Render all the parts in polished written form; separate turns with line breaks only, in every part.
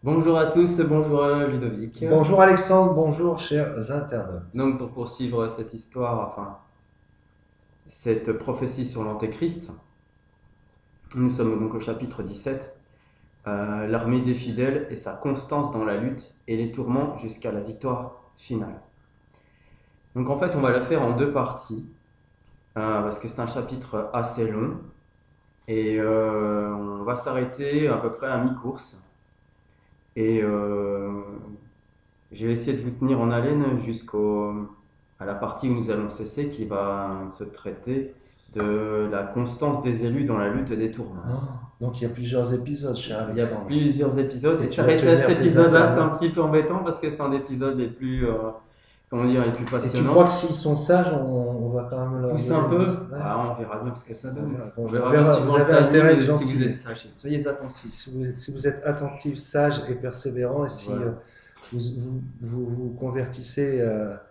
Bonjour à tous, bonjour Ludovic.
Bonjour Alexandre, bonjour chers internautes.
Donc pour poursuivre cette histoire, enfin cette prophétie sur l'Antéchrist, nous sommes donc au chapitre 17, l'armée des fidèles et sa constance dans la lutte et les tourments jusqu'à la victoire finale. Donc en fait on va la faire en deux parties, parce que c'est un chapitre assez long, et on va s'arrêter à peu près à mi-course. Et je vais essayer de vous tenir en haleine à la partie où nous allons cesser, qui va se traiter de la constance des élus dans la lutte des tourments.
Donc il y a plusieurs épisodes, cher
Il y a
Alexandre.
plusieurs épisodes, et
Et tu vas
s'arrêter à cet
tenir tes
épisode-là, c'est un
internautes.
petit peu embêtant parce que c'est un des épisodes les plus, comment dire, les plus
Et tu crois
passionnants.
que s'ils sont sages, on va quand même leur
Pousse un
donner une
peu,
vie? Ouais,
ah, on verra bien ce que ça
on
donne.
verra. Bon,
On
on
verra bien
verra, vous
suivant le
avez intérêt à
timing
être
si vous êtes
gentil.
sage. Soyez
Si,
attentifs.
si vous êtes attentif, sage et persévérant, et si
Voilà.
vous convertissez à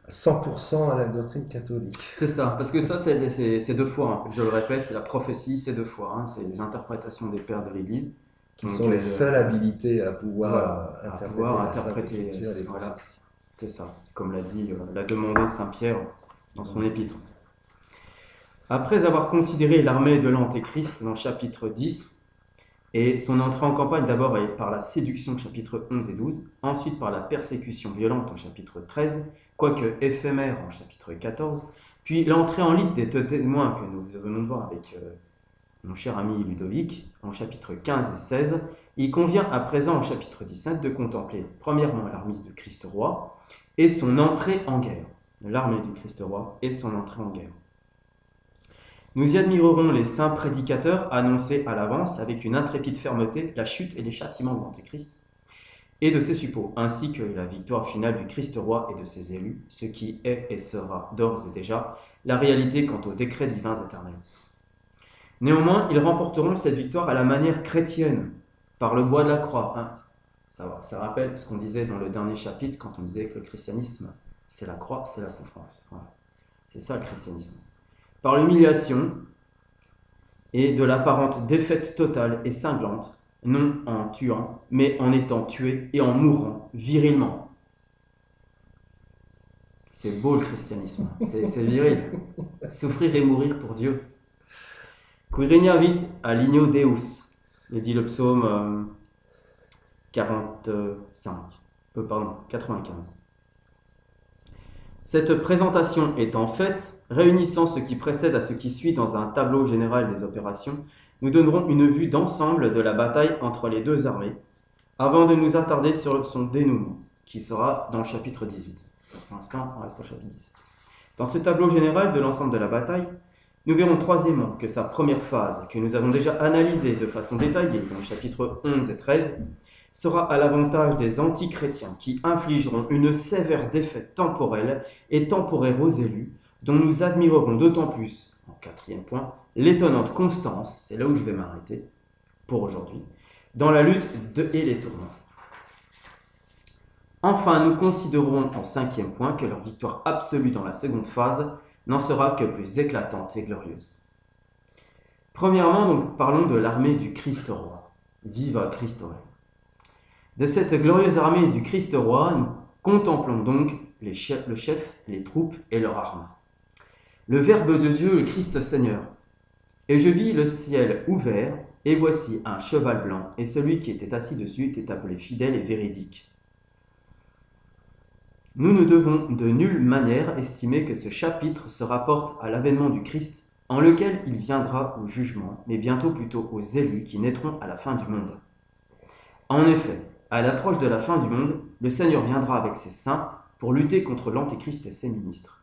100% à la doctrine catholique.
C'est ça, parce que ça, c'est deux fois, hein. Je le répète, la prophétie, c'est deux fois, hein. C'est les interprétations des pères de l'Église.
Qui
Donc,
sont les seules habilités à
voilà,
pouvoir
à
interpréter
pouvoir
la Sainte
interpréter,
Écriture et les
voilà,
prophéties.
c'est ça, comme l'a demandé Saint Pierre dans son épître. Après avoir considéré l'armée de l'Antéchrist dans le chapitre 10, et son entrée en campagne d'abord par la séduction, chapitre 11 et 12, ensuite par la persécution violente en chapitre 13, quoique éphémère en chapitre 14, puis l'entrée en liste des témoins que nous venons de voir avec mon cher ami Ludovic en chapitre 15 et 16, il convient à présent en chapitre 17 de contempler premièrement l'armée du Christ roi et son entrée en guerre. L'armée du Christ roi et son entrée en guerre. Nous y admirerons les saints prédicateurs annoncer à l'avance avec une intrépide fermeté la chute et les châtiments de l'Antéchrist et de ses suppôts, ainsi que la victoire finale du Christ roi et de ses élus, ce qui est et sera d'ores et déjà la réalité quant aux décrets divins éternels. Néanmoins, ils remporteront cette victoire à la manière chrétienne, par le bois de la croix. Hein. Ça rappelle ce qu'on disait dans le dernier chapitre quand on disait que le christianisme, c'est la croix, c'est la souffrance. Voilà. C'est ça le christianisme. Par l'humiliation et de l'apparente défaite totale et cinglante, non en tuant, mais en étant tué et en mourant virilement. C'est beau le christianisme, c'est viril. Souffrir et mourir pour Dieu. Quiriniavit a lignio Deus, le dit le psaume 95. Cette présentation étant faite, réunissant ce qui précède à ce qui suit dans un tableau général des opérations, nous donnerons une vue d'ensemble de la bataille entre les deux armées, avant de nous attarder sur son dénouement, qui sera dans le chapitre 18. Pour l'instant, on reste au chapitre 17. Dans ce tableau général de l'ensemble de la bataille, nous verrons troisièmement que sa première phase, que nous avons déjà analysée de façon détaillée dans les chapitres 11 et 13, sera à l'avantage des antichrétiens qui infligeront une sévère défaite temporelle et temporaire aux élus, dont nous admirerons d'autant plus, en quatrième point, l'étonnante constance, c'est là où je vais m'arrêter pour aujourd'hui, dans la lutte et les tourments. Enfin, nous considérerons en cinquième point que leur victoire absolue dans la seconde phase n'en sera que plus éclatante et glorieuse. Premièrement, donc, parlons de l'armée du Christ roi. Viva Christ roi. De cette glorieuse armée du Christ roi, nous contemplons donc le chef, les troupes et leurs armes. Le Verbe de Dieu, le Christ Seigneur. Et je vis le ciel ouvert, et voici un cheval blanc, et celui qui était assis dessus était appelé fidèle et véridique. Nous ne devons de nulle manière estimer que ce chapitre se rapporte à l'avènement du Christ, en lequel il viendra au jugement, mais bientôt plutôt aux élus qui naîtront à la fin du monde. En effet, à l'approche de la fin du monde, le Seigneur viendra avec ses saints pour lutter contre l'Antéchrist et ses ministres.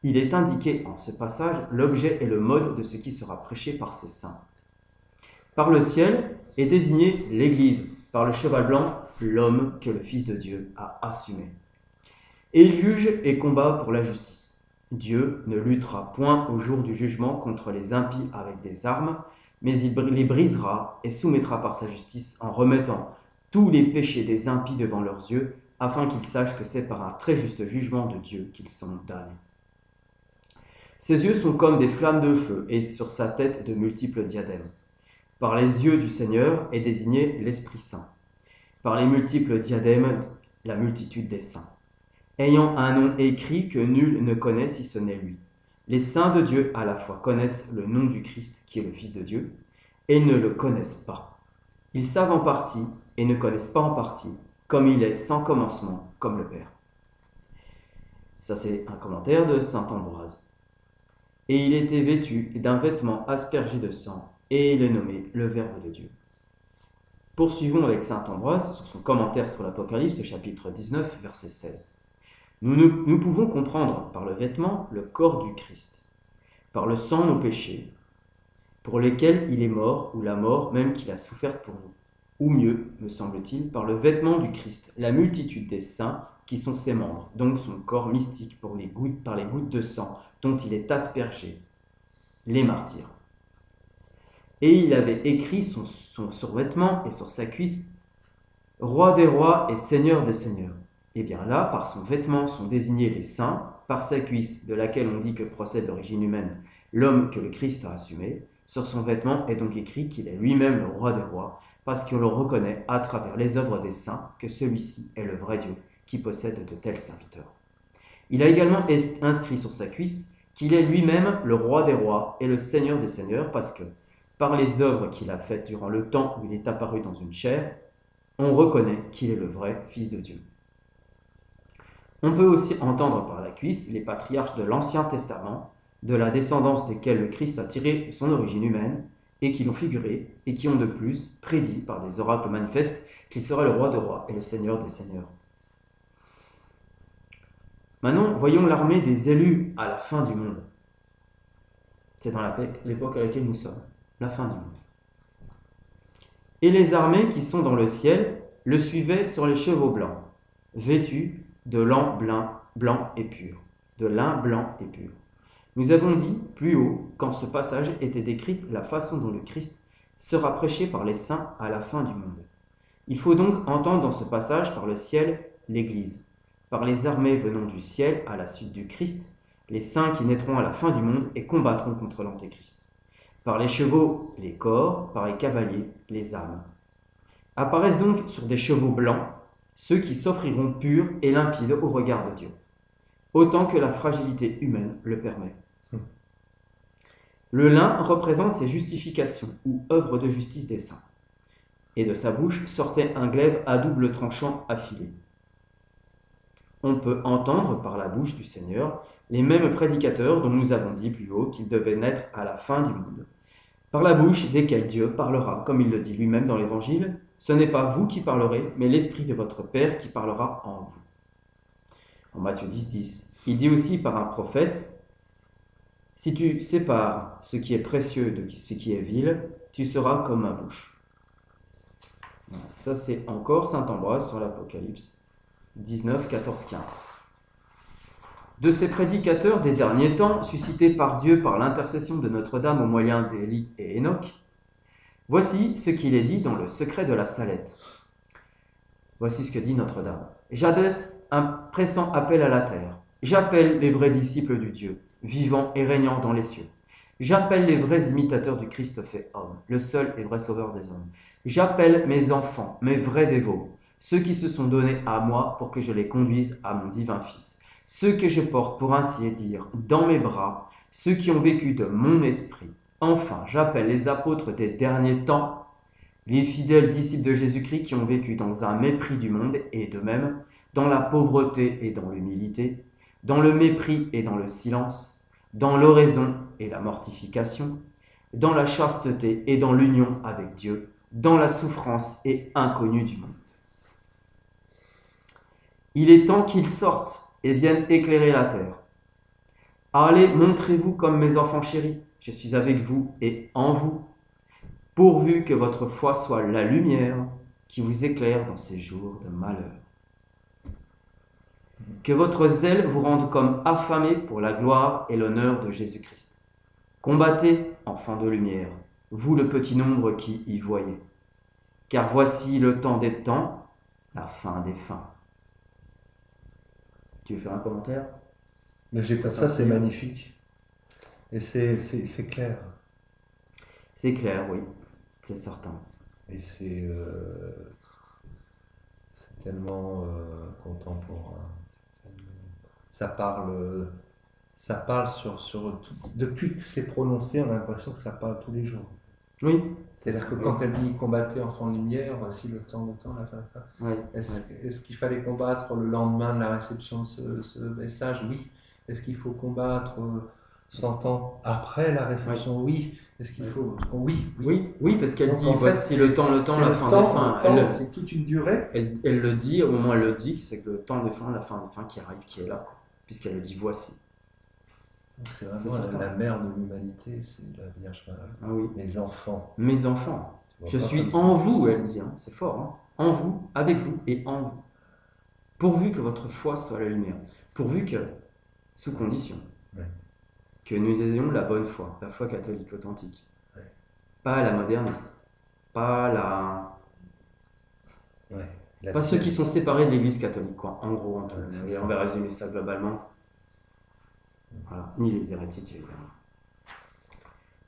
Il est indiqué en ce passage l'objet et le mode de ce qui sera prêché par ses saints. Par le ciel est désigné l'Église, par le cheval blanc, l'homme que le Fils de Dieu a assumé. Et il juge et combat pour la justice. Dieu ne luttera point au jour du jugement contre les impies avec des armes, mais il les brisera et soumettra par sa justice en remettant tous les péchés des impies devant leurs yeux, afin qu'ils sachent que c'est par un très juste jugement de Dieu qu'ils sont damnés. Ses yeux sont comme des flammes de feu, et sur sa tête de multiples diadèmes. Par les yeux du Seigneur est désigné l'Esprit Saint. par les multiples diadèmes, la multitude des saints, ayant un nom écrit que nul ne connaît si ce n'est lui. Les saints de Dieu à la fois connaissent le nom du Christ qui est le Fils de Dieu, et ne le connaissent pas. Ils savent en partie et ne connaissent pas en partie, comme il est sans commencement, comme le Père. Ça, c'est un commentaire de saint Ambroise. Et il était vêtu d'un vêtement aspergé de sang, et il est nommé le Verbe de Dieu. Poursuivons avec saint Ambroise sur son commentaire sur l'Apocalypse, chapitre 19, verset 16. Nous pouvons comprendre par le vêtement le corps du Christ, par le sang nos péchés, pour lesquels il est mort, ou la mort même qu'il a souffert pour nous. Ou mieux, me semble-t-il, par le vêtement du Christ, la multitude des saints qui sont ses membres, donc son corps mystique par les gouttes de sang dont il est aspergé, les martyrs. Et il avait écrit son survêtement et sur sa cuisse, « Roi des rois et Seigneur des seigneurs ». Et bien là, par son vêtement sont désignés les saints, par sa cuisse, de laquelle on dit que procède l'origine humaine, l'homme que le Christ a assumé. Sur son vêtement est donc écrit qu'il est lui-même le roi des rois, parce qu'on le reconnaît à travers les œuvres des saints que celui-ci est le vrai Dieu qui possède de tels serviteurs. Il a également inscrit sur sa cuisse qu'il est lui-même le roi des rois et le Seigneur des seigneurs, parce que, par les œuvres qu'il a faites durant le temps où il est apparu dans une chair, on reconnaît qu'il est le vrai Fils de Dieu. On peut aussi entendre par la cuisse les patriarches de l'Ancien Testament, de la descendance desquels le Christ a tiré son origine humaine, et qui l'ont figuré, et qui ont de plus prédit par des oracles manifestes qu'il serait le roi des rois et le Seigneur des seigneurs. Maintenant, voyons l'armée des élus à la fin du monde. C'est dans l'époque à laquelle nous sommes, la fin du monde. Et les armées qui sont dans le ciel le suivaient sur les chevaux blancs, vêtus de lin blanc et pur. De lin blanc et pur. Nous avons dit plus haut, quand ce passage était décrit, la façon dont le Christ sera prêché par les saints à la fin du monde. Il faut donc entendre dans ce passage par le ciel l'Église, par les armées venant du ciel à la suite du Christ, les saints qui naîtront à la fin du monde et combattront contre l'Antéchrist. Par les chevaux, les corps, par les cavaliers, les âmes. Apparaissent donc sur des chevaux blancs ceux qui s'offriront purs et limpides au regard de Dieu, autant que la fragilité humaine le permet. Le lin représente ses justifications ou œuvres de justice des saints, et de sa bouche sortait un glaive à double tranchant affilé. On peut entendre par la bouche du Seigneur les mêmes prédicateurs dont nous avons dit plus haut qu'ils devaient naître à la fin du monde. Par la bouche desquels Dieu parlera, comme il le dit lui-même dans l'Évangile, ce n'est pas vous qui parlerez, mais l'Esprit de votre Père qui parlera en vous. En Matthieu 10, il dit aussi par un prophète, « Si tu sépares ce qui est précieux de ce qui est vil, tu seras comme ma bouche. » Ça, c'est encore saint Ambroise sur l'Apocalypse 19, 14, 15. De ces prédicateurs des derniers temps, suscités par Dieu par l'intercession de Notre-Dame au moyen d'Élie et Enoch, voici ce qu'il est dit dans le secret de la Salette. Voici ce que dit Notre-Dame. « J'adresse un pressant appel à la terre. J'appelle les vrais disciples du Dieu, vivant et régnant dans les cieux. J'appelle les vrais imitateurs du Christ fait homme, le seul et vrai sauveur des hommes. J'appelle mes enfants, mes vrais dévots, ceux qui se sont donnés à moi pour que je les conduise à mon divin Fils. Ceux que je porte, pour ainsi dire, dans mes bras, ceux qui ont vécu de mon esprit. Enfin, j'appelle les apôtres des derniers temps, les fidèles disciples de Jésus-Christ qui ont vécu dans un mépris du monde et de même, dans la pauvreté et dans l'humilité, dans le mépris et dans le silence, dans l'oraison et la mortification, dans la chasteté et dans l'union avec Dieu, dans la souffrance et inconnue du monde. Il est temps qu'ils sortent et viennent éclairer la terre. Allez, montrez-vous comme mes enfants chéris, je suis avec vous et en vous, pourvu que votre foi soit la lumière qui vous éclaire dans ces jours de malheur. Que votre zèle vous rende comme affamés pour la gloire et l'honneur de Jésus-Christ. Combattez, enfants de lumière, vous le petit nombre qui y voyez. Car voici le temps des temps, la fin des fins. Tu veux faire un commentaire?
Mais ça, c'est magnifique. Et c'est clair.
C'est clair, oui, c'est certain.
Et c'est tellement contemporain. Ça parle sur tout. Depuis que c'est prononcé, on a l'impression que ça parle tous les jours.
Oui.
C'est-à-dire que quand elle dit combattez enfants de lumière, voici le temps, la fin.
Oui.
Est-ce qu'il fallait combattre le lendemain de la réception de ce message? Oui. Est-ce qu'il faut combattre 100 ans après la réception? Oui. Est-ce qu'il faut...
Oui, parce qu'elle
Donc,
dit
en fait,
voici le temps, la fin des fins.
C'est toute une durée.
Elle le dit, au moment où elle le dit, c'est que le temps des fins, la fin des fins qui arrive, qui est là, quoi. Puisqu'elle le dit voici.
C'est vraiment la mère de l'humanité, c'est la Vierge Marie.
Ah oui.
Mes enfants.
Mes enfants. Je suis en vous, elle dit. Hein. C'est fort. Hein. En vous, avec vous et en vous. Pourvu que votre foi soit la lumière. Pourvu que, sous condition, que nous ayons la bonne foi, la foi catholique authentique. Pas la moderniste. Pas la... pas ceux qui sont séparés de l'Église catholique, quoi. En gros, et on va résumer ça globalement. Voilà. Ni les hérétiques, évidemment.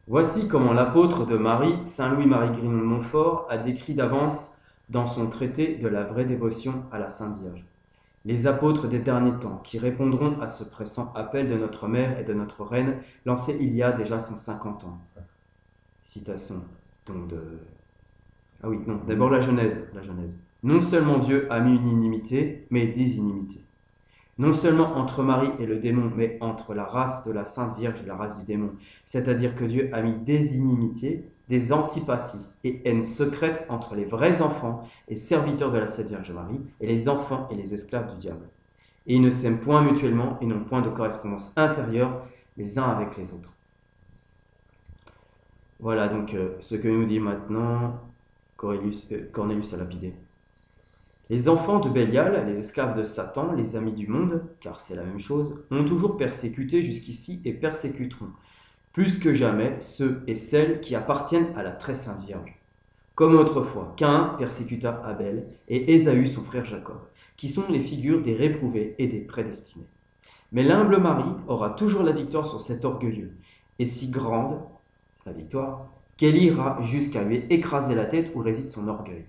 Voici comment l'apôtre de Marie, Saint Louis-Marie Grignon de Montfort, a décrit d'avance dans son traité de la vraie dévotion à la Sainte Vierge. Les apôtres des derniers temps, qui répondront à ce pressant appel de notre Mère et de notre Reine, lancé il y a déjà 150 ans. Citation donc de... Ah oui, non, d'abord la Genèse. Non seulement Dieu a mis une inimité, mais des inimités. Non seulement entre Marie et le démon, mais entre la race de la Sainte Vierge et la race du démon. C'est-à-dire que Dieu a mis des inimitiés, des antipathies et haines secrètes entre les vrais enfants et serviteurs de la Sainte Vierge Marie et les enfants et les esclaves du diable. Et ils ne s'aiment point mutuellement et n'ont point de correspondance intérieure les uns avec les autres. Voilà donc ce que nous dit maintenant Cornelius à Lapidé. Les enfants de Bélial, les esclaves de Satan, les amis du monde, car c'est la même chose, ont toujours persécuté jusqu'ici et persécuteront, plus que jamais, ceux et celles qui appartiennent à la très sainte Vierge. Comme autrefois, Caïn persécuta Abel et Ésaü son frère Jacob, qui sont les figures des réprouvés et des prédestinés. Mais l'humble Marie aura toujours la victoire sur cet orgueilleux, et si grande, la victoire, qu'elle ira jusqu'à lui écraser la tête où réside son orgueil.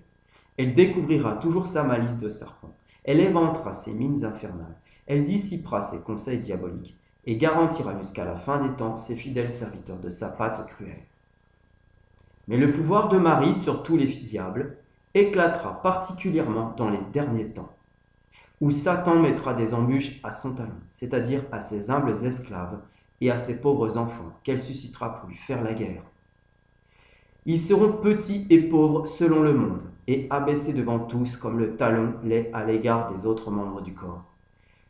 Elle découvrira toujours sa malice de serpent. Elle éventera ses mines infernales. Elle dissipera ses conseils diaboliques et garantira jusqu'à la fin des temps ses fidèles serviteurs de sa pâte cruelle. Mais le pouvoir de Marie sur tous les diables éclatera particulièrement dans les derniers temps, où Satan mettra des embûches à son talon, c'est-à-dire à ses humbles esclaves et à ses pauvres enfants, qu'elle suscitera pour lui faire la guerre. Ils seront petits et pauvres selon le monde, et abaissés devant tous comme le talon l'est à l'égard des autres membres du corps.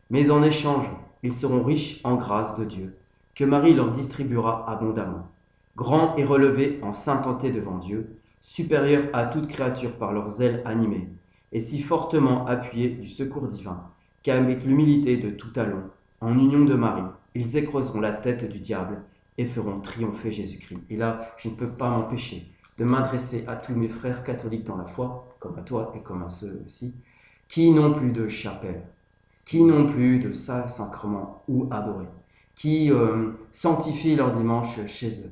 Mais en échange, ils seront riches en grâce de Dieu, que Marie leur distribuera abondamment, grands et relevés en sainteté devant Dieu, supérieurs à toute créature par leurs ailes animées, et si fortement appuyés du secours divin, qu'avec l'humilité de tout talon, en union de Marie, ils écraseront la tête du diable et feront triompher Jésus-Christ. Et là, je ne peux pas m'empêcher de m'adresser à tous mes frères catholiques dans la foi, comme à toi et comme à ceux aussi, qui n'ont plus de chapelle, qui n'ont plus de sacrement où adorer, qui sanctifient leur dimanche chez eux,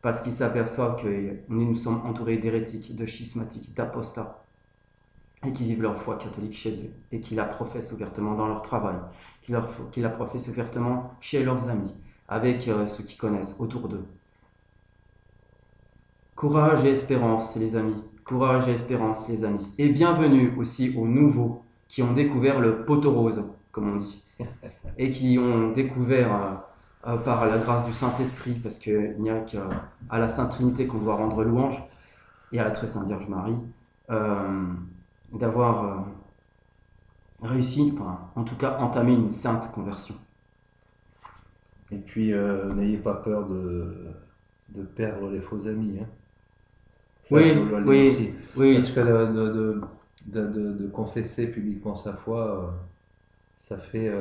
parce qu'ils s'aperçoivent que nous sommes entourés d'hérétiques, de schismatiques, d'apostats, et qui vivent leur foi catholique chez eux, et qui la professent ouvertement dans leur travail, qui la professent ouvertement chez leurs amis, avec ceux qui connaissent autour d'eux. Courage et espérance, les amis. Courage et espérance, les amis. Et bienvenue aussi aux nouveaux qui ont découvert le poteau rose, comme on dit, et qui ont découvert par la grâce du Saint-Esprit, parce qu'il n'y a qu'à la Sainte Trinité qu'on doit rendre louange, et à la très Sainte Vierge Marie, d'avoir réussi, enfin, en tout cas entamé une sainte conversion.
Et puis, n'ayez pas peur de perdre les faux amis. Hein. Ça,
oui.
Parce que de confesser publiquement sa foi, ça fait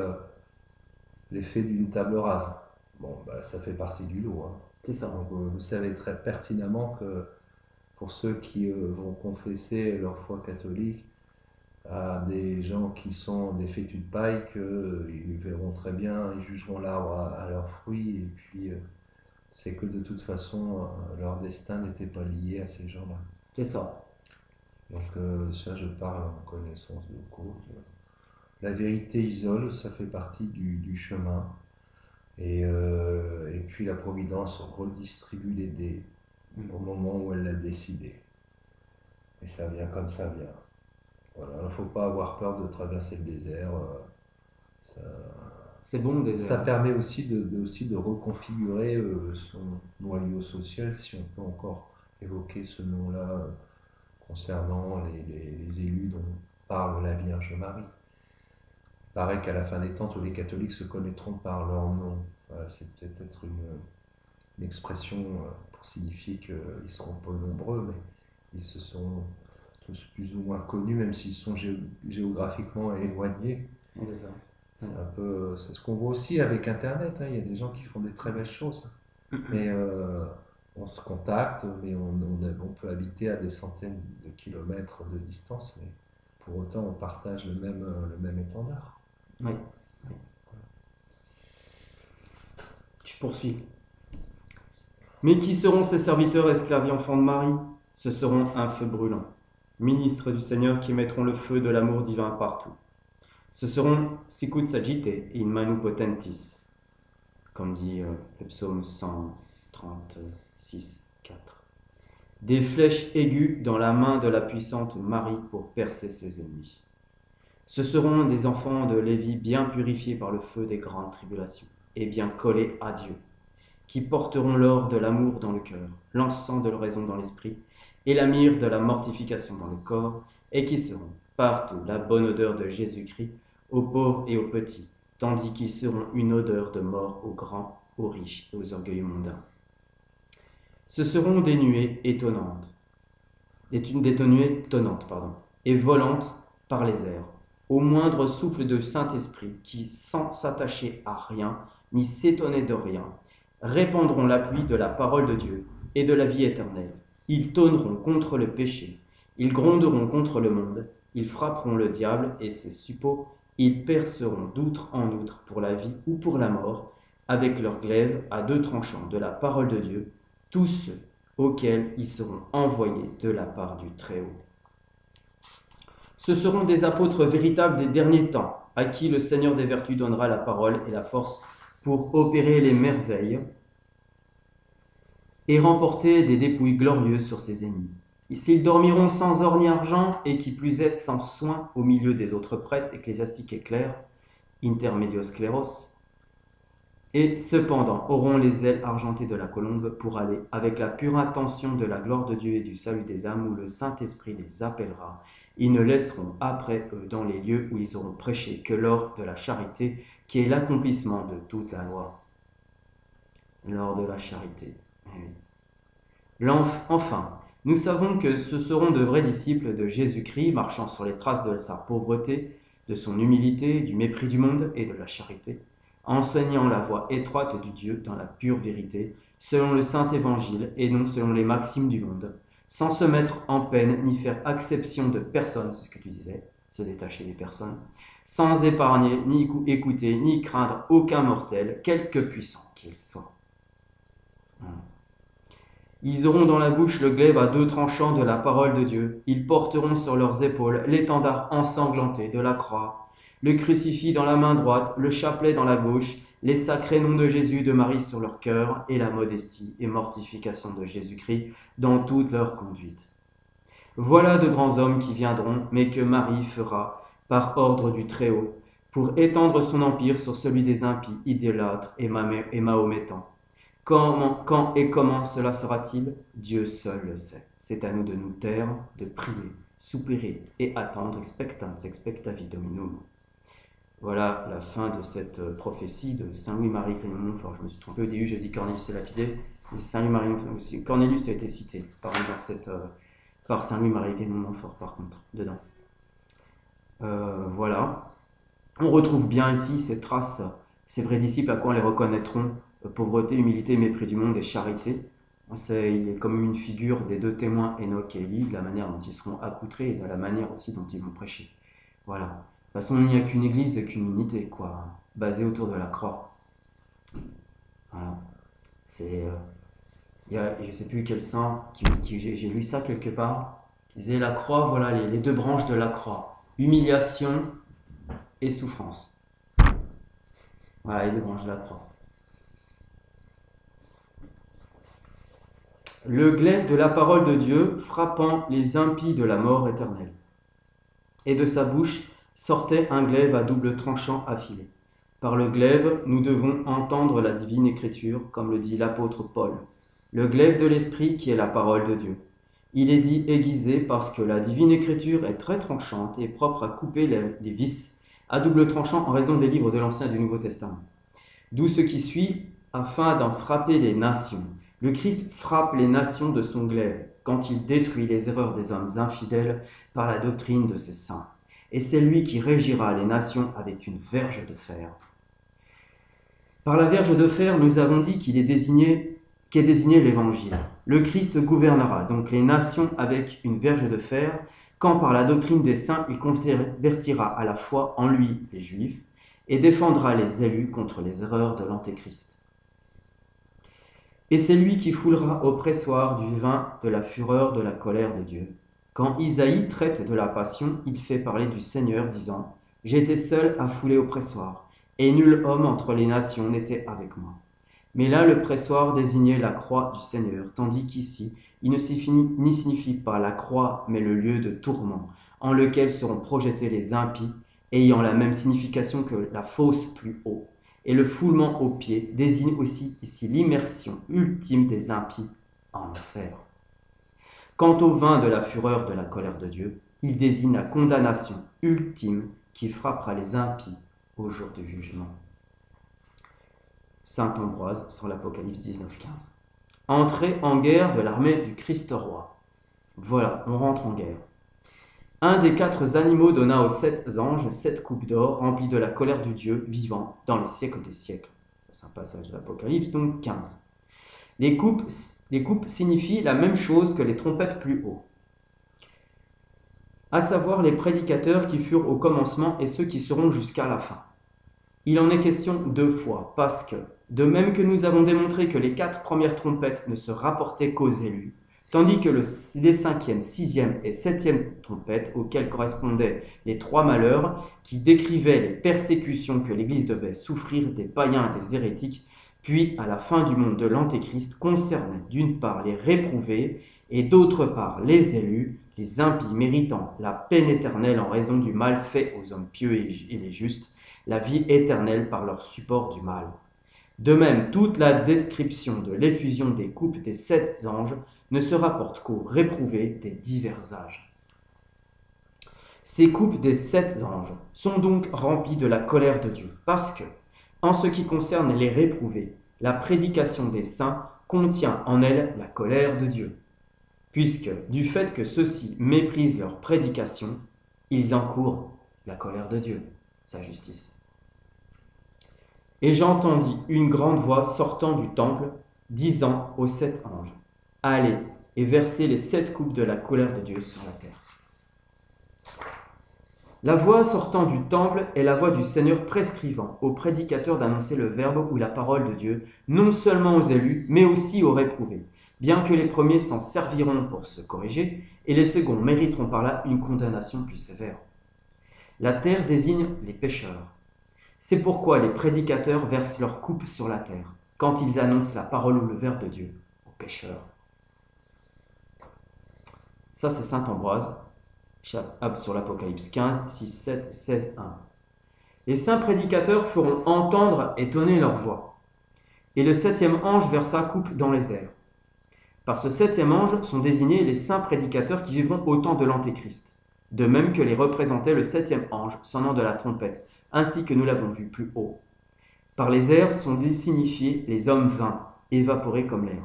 l'effet d'une table rase. Bon, bah, ça fait partie du lot. Hein.
C'est ça.
Donc, vous savez très pertinemment que pour ceux qui vont confesser leur foi catholique à des gens qui sont des fétus de paille, qu'ils verront très bien, ils jugeront l'arbre à leurs fruits, et puis c'est que de toute façon, leur destin n'était pas lié à ces gens-là.
C'est ça.
Donc ça, je parle en connaissance de cause. La vérité isole, ça fait partie du chemin. Et puis la Providence redistribue les dés au moment où elle l'a décidé. Et ça vient comme ça vient. Voilà, il ne faut pas avoir peur de traverser le désert. Ça,
C'est bon le
ça
désert.
permet aussi de reconfigurer son noyau social, si on peut encore évoquer ce nom-là concernant les élus dont parle la Vierge Marie. Il paraît qu'à la fin des temps, tous les catholiques se connaîtront par leur nom. Voilà, c'est peut-être une expression pour signifier qu'ils ne seront pas nombreux, mais ils se sont tous plus ou moins connus, même s'ils sont géographiquement éloignés.
C'est ça.
C'est un peu, c'est ce qu'on voit aussi avec Internet, hein. Il y a des gens qui font des très belles choses, mais on se contacte, mais on peut habiter à des centaines de kilomètres de distance, mais pour autant on partage le même étendard.
Oui. Oui. Tu poursuis. Mais qui seront ces serviteurs, esclaves et enfants de Marie? Ce seront un feu brûlant, ministres du Seigneur qui mettront le feu de l'amour divin partout. Ce seront sicut sagite in manu potentis, comme dit le psaume 136, 4. Des flèches aiguës dans la main de la puissante Marie pour percer ses ennemis. Ce seront des enfants de Lévi bien purifiés par le feu des grandes tribulations et bien collés à Dieu, qui porteront l'or de l'amour dans le cœur, l'encens de l'oraison dans l'esprit, et la myrrhe de la mortification dans le corps, et qui seront partout la bonne odeur de Jésus-Christ aux pauvres et aux petits, tandis qu'ils seront une odeur de mort aux grands, aux riches et aux orgueilleux mondains. Ce seront des nuées étonnantes, et volantes par les airs, au moindre souffle de Saint-Esprit, qui, sans s'attacher à rien, ni s'étonner de rien, répandront la pluie de la parole de Dieu et de la vie éternelle. Ils tonneront contre le péché, ils gronderont contre le monde, ils frapperont le diable et ses suppôts, ils perceront d'outre en outre pour la vie ou pour la mort, avec leurs glaives à deux tranchants de la parole de Dieu, tous ceux auxquels ils seront envoyés de la part du Très-Haut. Ce seront des apôtres véritables des derniers temps, à qui le Seigneur des vertus donnera la parole et la force pour opérer les merveilles et remporter des dépouilles glorieuses sur ses ennemis. S'ils dormiront sans or ni argent, et qui plus est sans soin au milieu des autres prêtres ecclésiastiques et clercs, intermedios cleros, et cependant auront les ailes argentées de la colombe pour aller, avec la pure intention de la gloire de Dieu et du salut des âmes, où le Saint-Esprit les appellera. Ils ne laisseront après eux, dans les lieux où ils auront prêché, que l'or de la charité, qui est l'accomplissement de toute la loi. L'or de la charité. Enfin, nous savons que ce seront de vrais disciples de Jésus-Christ, marchant sur les traces de sa pauvreté, de son humilité, du mépris du monde et de la charité, enseignant la voie étroite du Dieu dans la pure vérité, selon le saint évangile et non selon les maximes du monde, sans se mettre en peine ni faire acception de personne, c'est ce que tu disais, se détacher des personnes, sans épargner, ni écouter, ni craindre aucun mortel, quelque puissant qu'il soit. Ils auront dans la bouche le glaive à deux tranchants de la parole de Dieu. Ils porteront sur leurs épaules l'étendard ensanglanté de la croix, le crucifix dans la main droite, le chapelet dans la gauche, les sacrés noms de Jésus de Marie sur leur cœur et la modestie et mortification de Jésus-Christ dans toute leur conduite. Voilà de grands hommes qui viendront, mais que Marie fera par ordre du Très-Haut, pour étendre son empire sur celui des impies, idolâtres et mahométans. Quand et comment cela sera-t-il? Dieu seul le sait. C'est à nous de nous taire, de prier, soupirer et attendre, expectans, expectavi Dominum. Voilà la fin de cette prophétie de Saint Louis-Marie Grignon de Montfort. Je me suis trompé au début, j'ai dit Cornelius et lapidé. Saint Louis-Marie aussi. Cornelius a été cité par Saint Louis-Marie Grignon de Montfort, par contre, dedans. Voilà. On retrouve bien ici ces traces, ces vrais disciples, à quoi on les reconnaîtront: pauvreté, humilité, mépris du monde et charité. Il est comme une figure des deux témoins, Enoch et Élie, de la manière dont ils seront accoutrés et de la manière aussi dont ils vont prêcher. Voilà. De toute façon, il n'y a qu'une église et qu'une unité, quoi, basée autour de la croix. Voilà. Je ne sais plus quel saint, j'ai lu ça quelque part, disait la croix, voilà les deux branches de la croix. Humiliation et souffrance. Voilà les deux branches de la croix. Le glaive de la parole de Dieu frappant les impies de la mort éternelle. Et de sa bouche sortait un glaive à double tranchant affilé. Par le glaive, nous devons entendre la divine écriture, comme le dit l'apôtre Paul. Le glaive de l'esprit qui est la parole de Dieu. Il est dit aiguisé parce que la divine écriture est très tranchante et propre à couper les vis, à double tranchant en raison des livres de l'Ancien et du Nouveau Testament. D'où ce qui suit, afin d'en frapper les nations. Le Christ frappe les nations de son glaive quand il détruit les erreurs des hommes infidèles par la doctrine de ses saints. Et c'est lui qui régira les nations avec une verge de fer. Par la verge de fer, nous avons dit qu'est désigné l'Évangile. Le Christ gouvernera donc les nations avec une verge de fer, quand par la doctrine des saints, il convertira à la foi en lui les Juifs et défendra les élus contre les erreurs de l'Antéchrist. Et c'est lui qui foulera au pressoir du vin de la fureur de la colère de Dieu. Quand Isaïe traite de la passion, il fait parler du Seigneur, disant « J'étais seul à fouler au pressoir, et nul homme entre les nations n'était avec moi. » Mais là, le pressoir désignait la croix du Seigneur, tandis qu'ici, il ne signifie pas la croix, mais le lieu de tourment, en lequel seront projetés les impies, ayant la même signification que la fosse plus haut. Et le foulement aux pieds désigne aussi ici l'immersion ultime des impies en enfer. Quant au vin de la fureur de la colère de Dieu, il désigne la condamnation ultime qui frappera les impies au jour du jugement. Saint Ambroise sur l'Apocalypse 19:15. Entrée en guerre de l'armée du Christ roi. Voilà, on rentre en guerre. Un des 4 animaux donna aux 7 anges 7 coupes d'or remplies de la colère du Dieu vivant dans les siècles des siècles. C'est un passage de l'Apocalypse, donc 15. Les coupes signifient la même chose que les trompettes plus haut, à savoir les prédicateurs qui furent au commencement et ceux qui seront jusqu'à la fin. Il en est question 2 fois, parce que, de même que nous avons démontré que les 4 premières trompettes ne se rapportaient qu'aux élus, tandis que les 5e, 6e et 7e trompettes, auxquelles correspondaient les 3 malheurs, qui décrivaient les persécutions que l'Église devait souffrir des païens et des hérétiques, puis à la fin du monde de l'Antéchrist, concernaient d'une part les réprouvés et d'autre part les élus, les impies méritant la peine éternelle en raison du mal fait aux hommes pieux et les justes, la vie éternelle par leur support du mal. De même, toute la description de l'effusion des coupes des 7 anges ne se rapporte qu'aux réprouvés des divers âges. Ces coupes des 7 anges sont donc remplies de la colère de Dieu, parce que, en ce qui concerne les réprouvés, la prédication des saints contient en elle la colère de Dieu, puisque, du fait que ceux-ci méprisent leur prédication, ils encourent la colère de Dieu, sa justice. Et j'entendis une grande voix sortant du temple, disant aux 7 anges, « Allez et versez les 7 coupes de la colère de Dieu sur la terre. » La voix sortant du temple est la voix du Seigneur prescrivant aux prédicateurs d'annoncer le verbe ou la parole de Dieu, non seulement aux élus, mais aussi aux réprouvés, bien que les premiers s'en serviront pour se corriger, et les seconds mériteront par là une condamnation plus sévère. La terre désigne les pécheurs. C'est pourquoi les prédicateurs versent leur coupe sur la terre, quand ils annoncent la parole ou le verbe de Dieu aux pécheurs. Ça, c'est saint Ambroise, sur l'Apocalypse 15, 6, 7, 16, 1. Les saints prédicateurs feront entendre et tonner leur voix. Et le 7e ange versa coupe dans les airs. Par ce 7e ange sont désignés les saints prédicateurs qui vivront au temps de l'Antéchrist, de même que les représentait le 7e ange, sonnant de la trompette, ainsi que nous l'avons vu plus haut. Par les airs sont signifiés les hommes vains, évaporés comme l'air.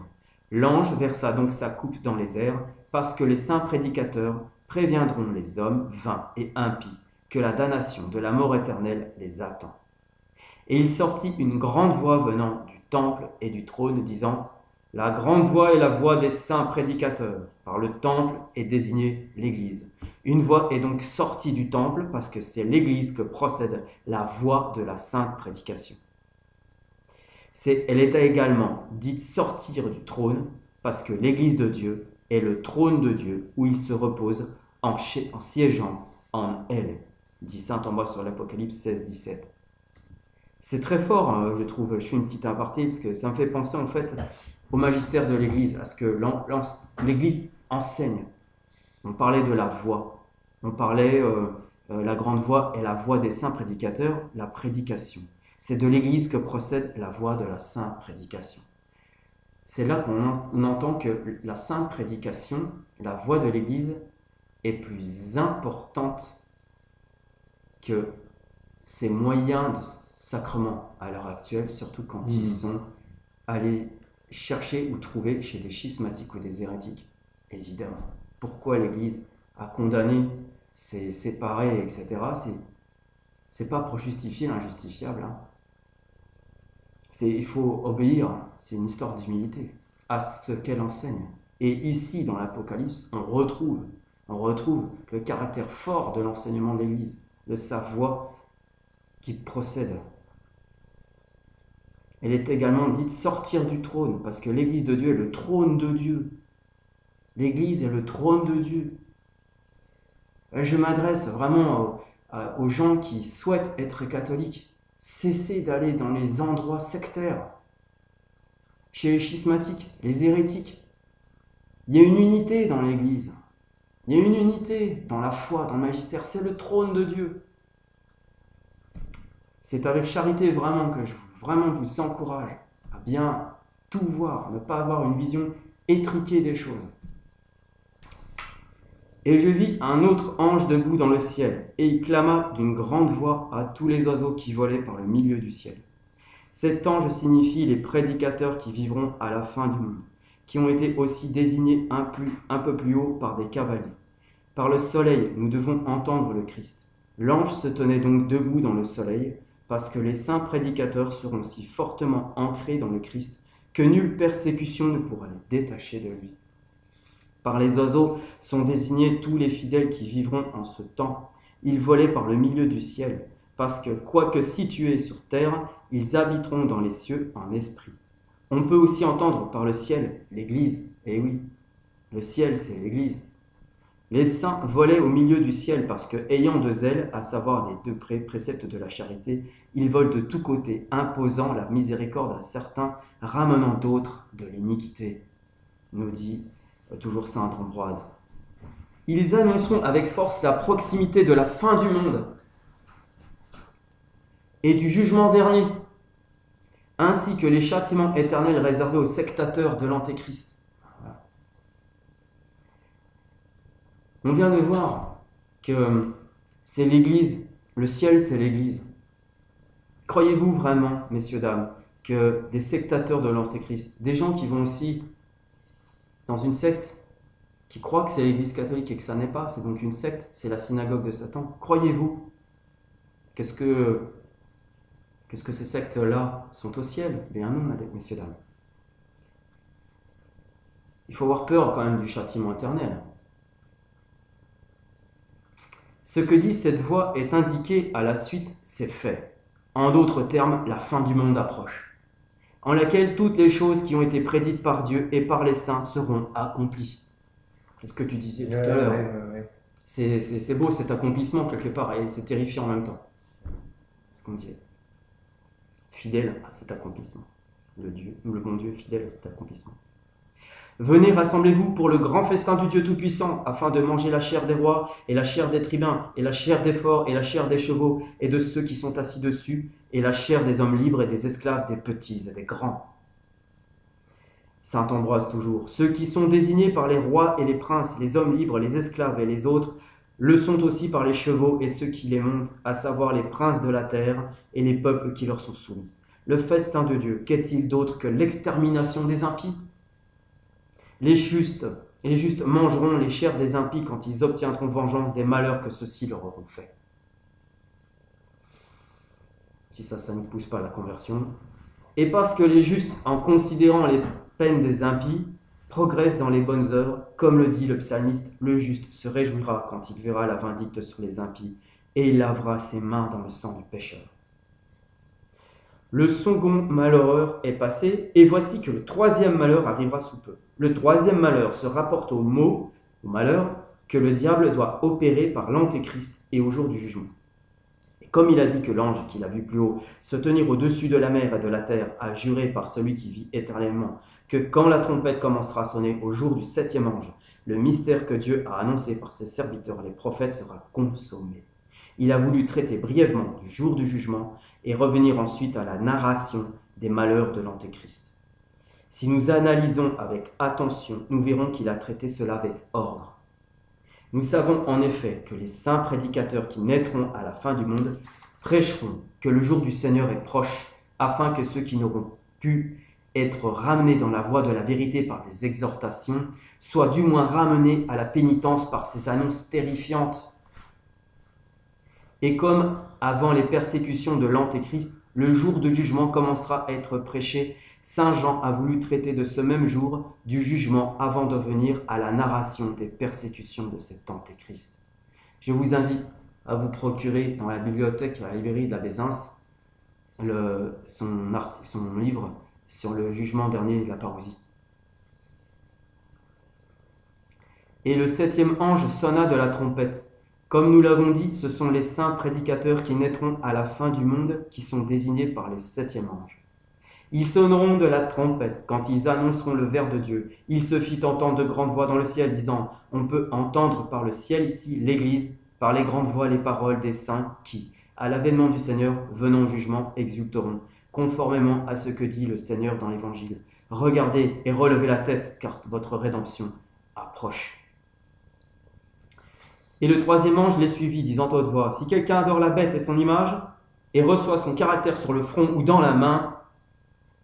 L'ange versa donc sa coupe dans les airs, parce que les saints prédicateurs préviendront les hommes vains et impies que la damnation de la mort éternelle les attend. Et il sortit une grande voix venant du temple et du trône, disant « La grande voix est la voix des saints prédicateurs. Par le temple est désignée l'Église. Une voix est donc sortie du temple parce que c'est l'Église que procède la voix de la sainte prédication. Elle était également dite sortir du trône parce que l'Église de Dieu est le trône de Dieu, où il se repose en siégeant en elle, dit saint Ambroise sur l'Apocalypse 16, 17. C'est très fort, hein, je trouve. Je fais une petite aparté parce que ça me fait penser en fait au magistère de l'Église, à ce que l'Église enseigne. On parlait de la voix, on parlait la grande voix et la voix des saints prédicateurs, la prédication. C'est de l'Église que procède la voix de la sainte prédication. C'est là qu'on entend que la sainte prédication, la voix de l'Église, est plus importante que ces moyens de sacrement à l'heure actuelle, surtout quand ils sont allés chercher ou trouver chez des schismatiques ou des hérétiques, évidemment. Pourquoi l'Église a condamné, s'est séparée, etc. C'est pas pour justifier l'injustifiable. Hein. Il faut obéir, c'est une histoire d'humilité, à ce qu'elle enseigne. Et ici, dans l'Apocalypse, on retrouve le caractère fort de l'enseignement de l'Église, de sa voix qui procède. Elle est également dite sortir du trône, parce que l'Église de Dieu est le trône de Dieu. L'Église est le trône de Dieu. Je m'adresse vraiment aux gens qui souhaitent être catholiques. Cessez d'aller dans les endroits sectaires, chez les schismatiques, les hérétiques. Il y a une unité dans l'Église. Il y a une unité dans la foi, dans le magistère. C'est le trône de Dieu. C'est avec charité vraiment que je vous encourage à bien tout voir, ne pas avoir une vision étriquée des choses. Et je vis un autre ange debout dans le ciel, et il clama d'une grande voix à tous les oiseaux qui volaient par le milieu du ciel. Cet ange signifie les prédicateurs qui vivront à la fin du monde, qui ont été aussi désignés un peu plus haut par des cavaliers. Par le soleil, nous devons entendre le Christ. L'ange se tenait donc debout dans le soleil, parce que les saints prédicateurs seront si fortement ancrés dans le Christ que nulle persécution ne pourra les détacher de lui. Par les oiseaux sont désignés tous les fidèles qui vivront en ce temps. Ils volaient par le milieu du ciel, parce que, quoique situés sur terre, ils habiteront dans les cieux en esprit. On peut aussi entendre par le ciel l'Église. Eh oui, le ciel, c'est l'Église. Les saints volaient au milieu du ciel parce que, ayant deux ailes, à savoir les deux préceptes de la charité, ils volent de tous côtés, imposant la miséricorde à certains, ramenant d'autres de l'iniquité, nous dit toujours saint Ambroise. Ils annonceront avec force la proximité de la fin du monde et du jugement dernier, ainsi que les châtiments éternels réservés aux sectateurs de l'Antéchrist. Voilà. On vient de voir que c'est l'Église, le ciel c'est l'Église. Croyez-vous vraiment, messieurs, dames, que des sectateurs de l'Antéchrist, des gens qui vont aussi dans une secte, qui croient que c'est l'Église catholique et que ça n'est pas, c'est donc une secte, c'est la synagogue de Satan, croyez-vous qu'est-ce que ces sectes-là sont au ciel? Bien non, messieurs, dames. Il faut avoir peur quand même du châtiment éternel. Ce que dit cette voix est indiqué à la suite, c'est fait. En d'autres termes, la fin du monde approche, en laquelle toutes les choses qui ont été prédites par Dieu et par les saints seront accomplies. C'est ce que tu disais tout à l'heure.
Ouais.
C'est beau cet accomplissement quelque part, et c'est terrifiant en même temps. C'est ce qu'on disait. Fidèle à cet accomplissement. Le bon Dieu fidèle à cet accomplissement. Venez, rassemblez-vous pour le grand festin du Dieu Tout-Puissant, afin de manger la chair des rois, et la chair des tribuns, et la chair des forts, et la chair des chevaux, et de ceux qui sont assis dessus, et la chair des hommes libres et des esclaves, des petits et des grands. Saint Ambroise toujours. Ceux qui sont désignés par les rois et les princes, les hommes libres, les esclaves et les autres, le sont aussi par les chevaux et ceux qui les montent, à savoir les princes de la terre et les peuples qui leur sont soumis. Le festin de Dieu, qu'est-il d'autre que l'extermination des impies ? Les justes mangeront les chairs des impies quand ils obtiendront vengeance des malheurs que ceux-ci leur auront faits. Si ça ne pousse pas à la conversion. Et parce que les justes, en considérant les peines des impies, progressent dans les bonnes œuvres, comme le dit le psalmiste, le juste se réjouira quand il verra la vindicte sur les impies, et il lavera ses mains dans le sang du pécheur. Le second malheur est passé, et voici que le troisième malheur arrivera sous peu. Le troisième malheur se rapporte au mot, au malheur, que le diable doit opérer par l'Antéchrist et au jour du jugement. Et comme il a dit que l'ange qu'il a vu plus haut se tenir au-dessus de la mer et de la terre a juré par celui qui vit éternellement que quand la trompette commencera à sonner au jour du septième ange, le mystère que Dieu a annoncé par ses serviteurs les prophètes sera consommé. Il a voulu traiter brièvement du jour du jugement et revenir ensuite à la narration des malheurs de l'Antéchrist. Si nous analysons avec attention, nous verrons qu'il a traité cela avec ordre. Nous savons en effet que les saints prédicateurs qui naîtront à la fin du monde prêcheront que le jour du Seigneur est proche, afin que ceux qui n'auront pu être ramenés dans la voie de la vérité par des exhortations soient du moins ramenés à la pénitence par ces annonces terrifiantes. Et comme avant les persécutions de l'Antéchrist, le jour du jugement commencera à être prêché, Saint Jean a voulu traiter de ce même jour du jugement avant de venir à la narration des persécutions de cet Antéchrist. Je vous invite à vous procurer dans la bibliothèque, à la librairie de la Bézins, son livre sur le jugement dernier de la parousie. Et le septième ange sonna de la trompette. Comme nous l'avons dit, ce sont les saints prédicateurs qui naîtront à la fin du monde qui sont désignés par les septièmes anges. Ils sonneront de la trompette quand ils annonceront le vers de Dieu. Il se fit entendre de grandes voix dans le ciel disant, on peut entendre par le ciel ici l'Église, par les grandes voix les paroles des saints qui, à l'avènement du Seigneur, venant au jugement, exulteront, conformément à ce que dit le Seigneur dans l'Évangile. Regardez et relevez la tête, car votre rédemption approche. Et le troisième ange les suivit, disant à haute voix, si quelqu'un adore la bête et son image, et reçoit son caractère sur le front ou dans la main,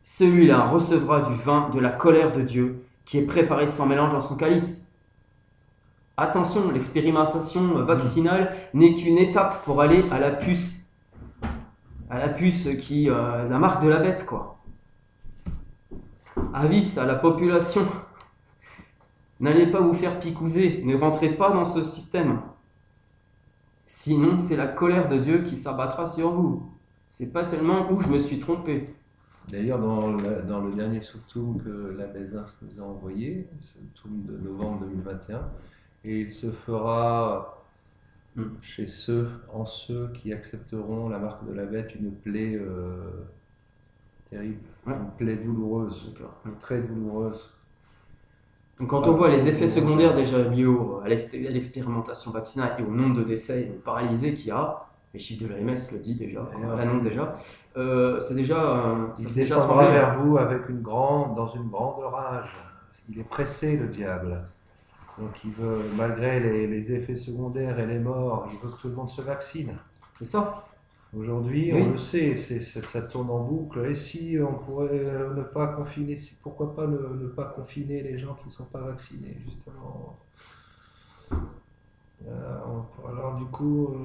celui-là recevra du vin de la colère de Dieu, qui est préparé sans mélange dans son calice. Attention, l'expérimentation vaccinale n'est qu'une étape pour aller à la puce qui la marque de la bête, quoi. Avis à la population. N'allez pas vous faire picouser, ne rentrez pas dans ce système. Sinon, c'est la colère de Dieu qui s'abattra sur vous. C'est pas seulement où je me suis trompé.
D'ailleurs, dans le dernier Soutoum que la Bézins nous a envoyé, ce Soutoum de novembre 2021, et il se fera chez ceux qui accepteront la marque de la bête une plaie terrible, une plaie douloureuse, très douloureuse.
Donc quand on voit les effets secondaires déjà liés à l'expérimentation vaccinale et au nombre de décès et de paralysés qu'il y a, les chiffres de l'OMS le dit déjà, l'annonce déjà, c'est déjà...
il descendra vers vous dans une grande rage. Il est pressé, le diable. Donc il veut, malgré les effets secondaires et les morts, il veut que tout le monde se vaccine.
C'est ça.
Aujourd'hui, on le sait, ça tourne en boucle. Et si on pourrait ne pas confiner, pourquoi pas ne pas confiner les gens qui ne sont pas vaccinés, justement. Alors du coup,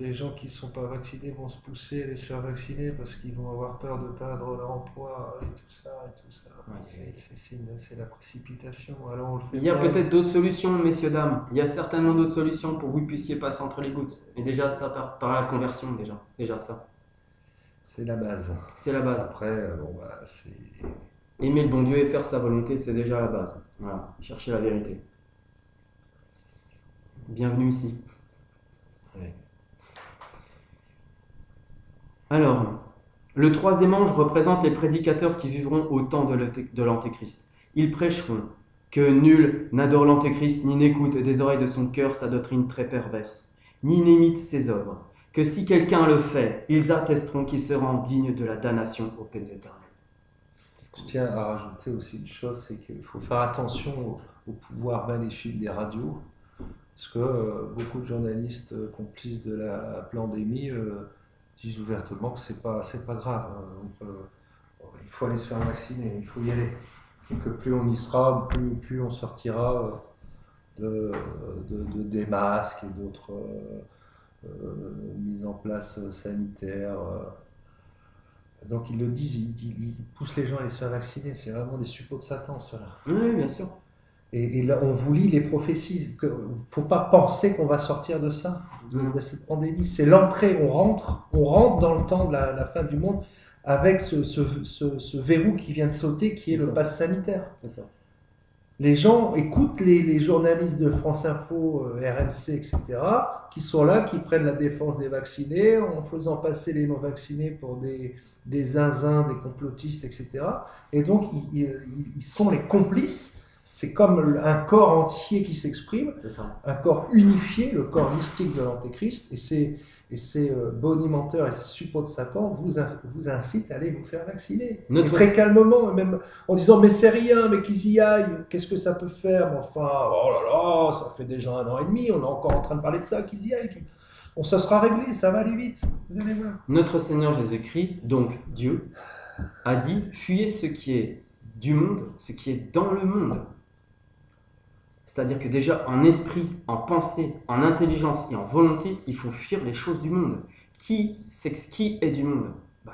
les gens qui ne sont pas vaccinés vont se pousser à les se faire vacciner parce qu'ils vont avoir peur de perdre leur emploi et tout ça. Ouais, c'est la précipitation. Alors, on le fait.
Il y a peut-être d'autres solutions, messieurs, dames. Il y a certainement d'autres solutions pour que vous puissiez passer entre les gouttes. Et déjà ça par la conversion, déjà ça.
C'est la base.
C'est la base.
Après, c'est...
Aimer le bon Dieu et faire sa volonté, c'est déjà la base. Voilà, chercher la vérité. Bienvenue ici.
Oui.
Alors, le troisième ange représente les prédicateurs qui vivront au temps de l'Antéchrist. Ils prêcheront que nul n'adore l'Antéchrist, ni n'écoute des oreilles de son cœur sa doctrine très perverse, ni n'imite ses œuvres. Que si quelqu'un le fait, ils attesteront qu'il se rend digne de la damnation aux peines éternelles.
Je tiens à rajouter aussi une chose, c'est qu'il faut faire attention au pouvoir maléfique des radios. Parce que beaucoup de journalistes complices de la pandémie disent ouvertement que c'est pas grave. Il faut aller se faire vacciner, il faut y aller. Et que plus on y sera, plus on sortira des masques et d'autres mises en place sanitaires. Donc ils le disent, ils poussent les gens à aller se faire vacciner. C'est vraiment des suppôts de Satan, cela.
Oui, bien sûr.
Et là, on vous lit les prophéties. Il ne faut pas penser qu'on va sortir de ça, de cette pandémie. C'est l'entrée. On rentre dans le temps de la fin du monde avec ce verrou qui vient de sauter, qui est
C'est
le
ça.
pass sanitaire.
C'est ça.
Les gens écoutent les journalistes de France Info, RMC, etc., qui sont là, qui prennent la défense des vaccinés, en faisant passer les non-vaccinés pour des zinzins, des complotistes, etc. Et donc, ils sont les complices. C'est comme un corps entier qui s'exprime,
C'est ça.
un corps unifié, le corps mystique de l'Antéchrist. Et ces bonimenteurs et ces suppôts de Satan vous incitent à aller vous faire vacciner.
Notre-
Et très calmement, même en disant mais c'est rien, mais qu'ils y aillent, qu'est-ce que ça peut faire? Mais enfin, oh là là, ça fait déjà 1 an et demi, on est encore en train de parler de ça, qu'ils y aillent. Bon, ça sera réglé, ça va aller vite, vous allez voir.
Notre Seigneur Jésus-Christ, donc Dieu, a dit « Fuyez ce qui est du monde, ce qui est dans le monde ». C'est-à-dire que déjà, en esprit, en pensée, en intelligence et en volonté, il faut fuir les choses du monde. Qui est du monde?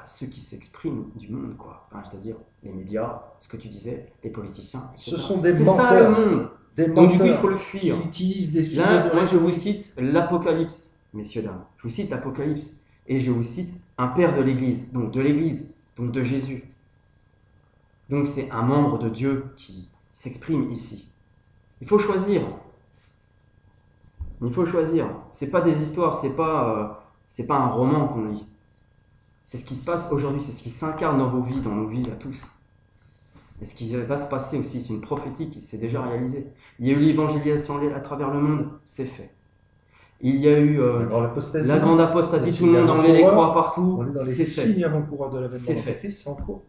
Ceux qui s'expriment du monde, quoi. Enfin, c'est-à-dire les médias, ce que tu disais, les politiciens, etc.
Ce sont des
C'est ça
menteurs.
le monde.
Des
Donc du coup, il
menteurs
faut le
qui
fuir.
utilisent des figures
Là,
de
moi, je vous
rhétorique.
cite l'Apocalypse, messieurs, dames. Je vous cite l'Apocalypse. Et je vous cite un père de l'Église, donc de Jésus. Donc c'est un membre de Dieu qui s'exprime ici. Il faut choisir. Il faut choisir. C'est pas des histoires, c'est pas un roman qu'on lit. C'est ce qui se passe aujourd'hui, c'est ce qui s'incarne dans vos vies, dans nos vies à tous. Et ce qui va se passer aussi, c'est une prophétie qui s'est déjà réalisée. Il y a eu l'évangélisation à travers le monde, c'est fait. Il y a eu
La grande apostasie.
la grande apostasie,
Les
tout le monde
signes
enlevait les
avant-coureurs.
croix partout,
On est dans les
c'est fait.
signes avant-coureurs de
C'est
l'avènement de
fait.
l'Antéchrist, c'est en cours.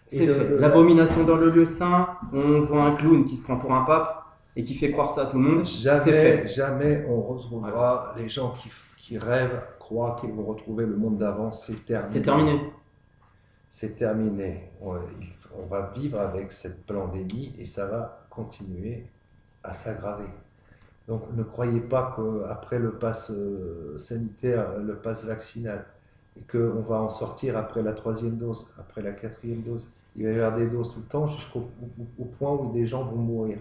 C'est
Et
fait. L'abomination dans le lieu saint, on voit un clown qui se prend pour un pape et qui fait croire ça à tout le monde, c'est fait.
Jamais on retrouvera les gens qui rêvent, croient qu'ils vont retrouver le monde d'avant. C'est terminé.
C'est terminé.
C'est terminé. On va vivre avec cette pandémie et ça va continuer à s'aggraver. Donc ne croyez pas qu'après le pass sanitaire, le pass vaccinal, et qu'on va en sortir après la 3e dose, après la 4e dose. Il va y avoir des doses tout le temps jusqu'au au point où des gens vont mourir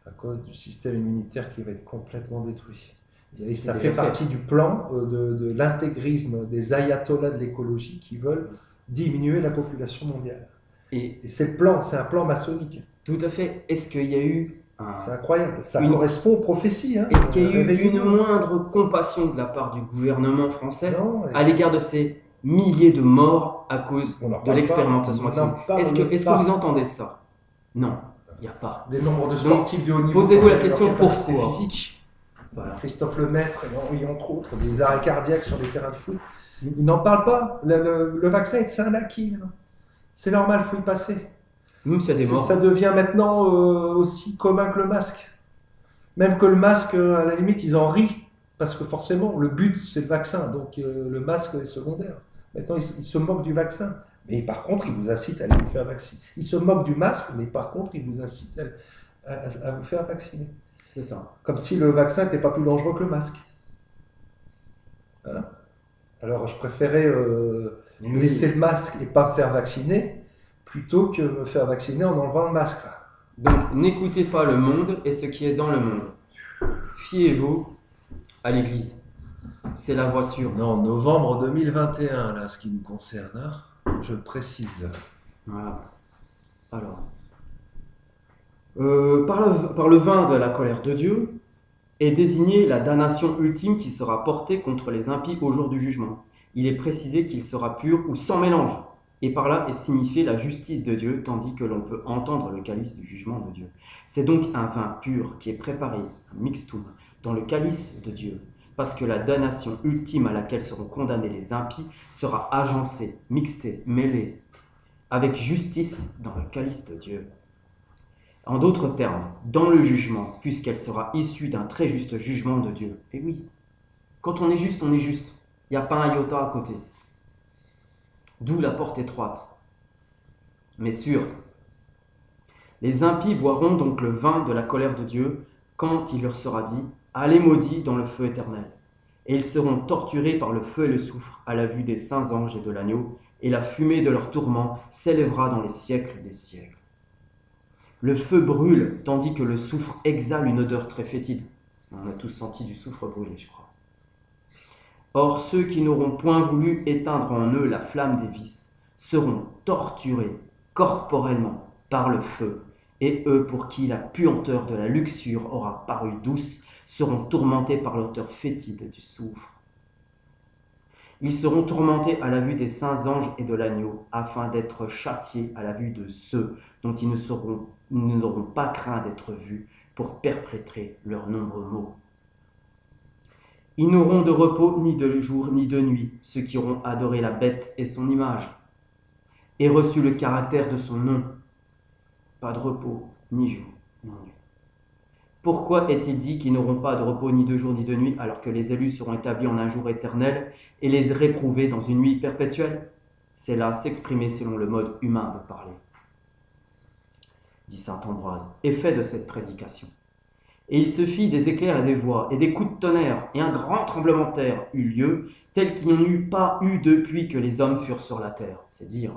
à cause du système immunitaire qui va être complètement détruit. Et ça fait partie du plan de l'intégrisme des ayatollahs de l'écologie qui veulent diminuer la population mondiale.
Et
Et c'est un plan maçonnique.
tout à fait, est-ce qu'il y a eu
C'est incroyable. Ça
Une-
correspond aux prophéties. Hein.
est-ce qu'il y a eu une
Réveillez-vous.
moindre compassion de la part du gouvernement français
Non,
à l'égard de ces milliers de morts à cause
on n'en
de
parle
l'expérimentation
pas. On
vaccinale?
n'en parle
Est-ce que
pas.
vous entendez ça? Non, il n'y a pas.
Des nombres de sportifs de haut niveau.
posez-vous la
leur
question,
capacité
pourquoi?
physique.
Voilà.
Christophe Lemaître, et entre autres, des arrêts cardiaques sur les terrains de foot.
Mm.
Ils n'en parlent pas. Le vaccin est un acquis maintenant. C'est normal, il faut y passer.
Même s'il y a des morts.
Ça devient maintenant aussi commun que le masque. Même que le masque, à la limite, ils en rient. Parce que forcément, le but, c'est le vaccin. Donc le masque est secondaire. Maintenant, ils se moquent du vaccin. Mais par contre, ils vous incitent à aller vous faire vacciner. Ils se moquent du masque, mais par contre, ils vous incitent à vous faire vacciner.
C'est ça.
Comme si le vaccin n'était pas plus dangereux que le masque. Hein? Alors, je préférais
Oui.
laisser le masque et pas me faire vacciner, plutôt que me faire vacciner en enlevant le masque.
Donc, n'écoutez pas le monde et ce qui est dans le monde. Fiez-vous à l'Église. C'est la voie sûre.
Non, novembre 2021, là, ce qui nous concerne, hein, je précise.
Voilà. Alors, par le vin de la colère de Dieu est désignée la damnation ultime qui sera portée contre les impies au jour du jugement. Il est précisé qu'il sera pur ou sans mélange, et par là est signifiée la justice de Dieu, tandis que l'on peut entendre le calice du jugement de Dieu. C'est donc un vin pur qui est préparé, un mixtum, dans le calice de Dieu, parce que la damnation ultime à laquelle seront condamnés les impies sera agencée, mixtée, mêlée, avec justice dans le calice de Dieu. En d'autres termes, dans le jugement, puisqu'elle sera issue d'un très juste jugement de Dieu. Et oui, quand on est juste, on est juste. Il n'y a pas un iota à côté. D'où la porte étroite, mais sûre. Les impies boiront donc le vin de la colère de Dieu quand il leur sera dit « Allez maudits dans le feu éternel ». Et ils seront torturés par le feu et le soufre à la vue des saints anges et de l'agneau, et la fumée de leur tourment s'élèvera dans les siècles des siècles. Le feu brûle, tandis que le soufre exhale une odeur très fétide. On a tous senti du soufre brûler, je crois. Or, ceux qui n'auront point voulu éteindre en eux la flamme des vices seront torturés corporellement par le feu, et eux pour qui la puanteur de la luxure aura paru douce seront tourmentés par l'odeur fétide du soufre. Ils seront tourmentés à la vue des saints anges et de l'agneau, afin d'être châtiés à la vue de ceux dont ils n'auront pas craint d'être vus pour perpétrer leurs nombreux maux. Ils n'auront de repos ni de jour ni de nuit, ceux qui auront adoré la bête et son image, et reçu le caractère de son nom. Pas de repos, ni jour, ni nuit. Pourquoi est-il dit qu'ils n'auront pas de repos ni de jour ni de nuit, alors que les élus seront établis en un jour éternel et les réprouvés dans une nuit perpétuelle? C'est là s'exprimer selon le mode humain de parler, dit saint Ambroise, effet de cette prédication. Et il se fit des éclairs et des voix, et des coups de tonnerre, et un grand tremblement de terre eut lieu, tel qu'il n'y en eut pas eu depuis que les hommes furent sur la terre, c'est dire.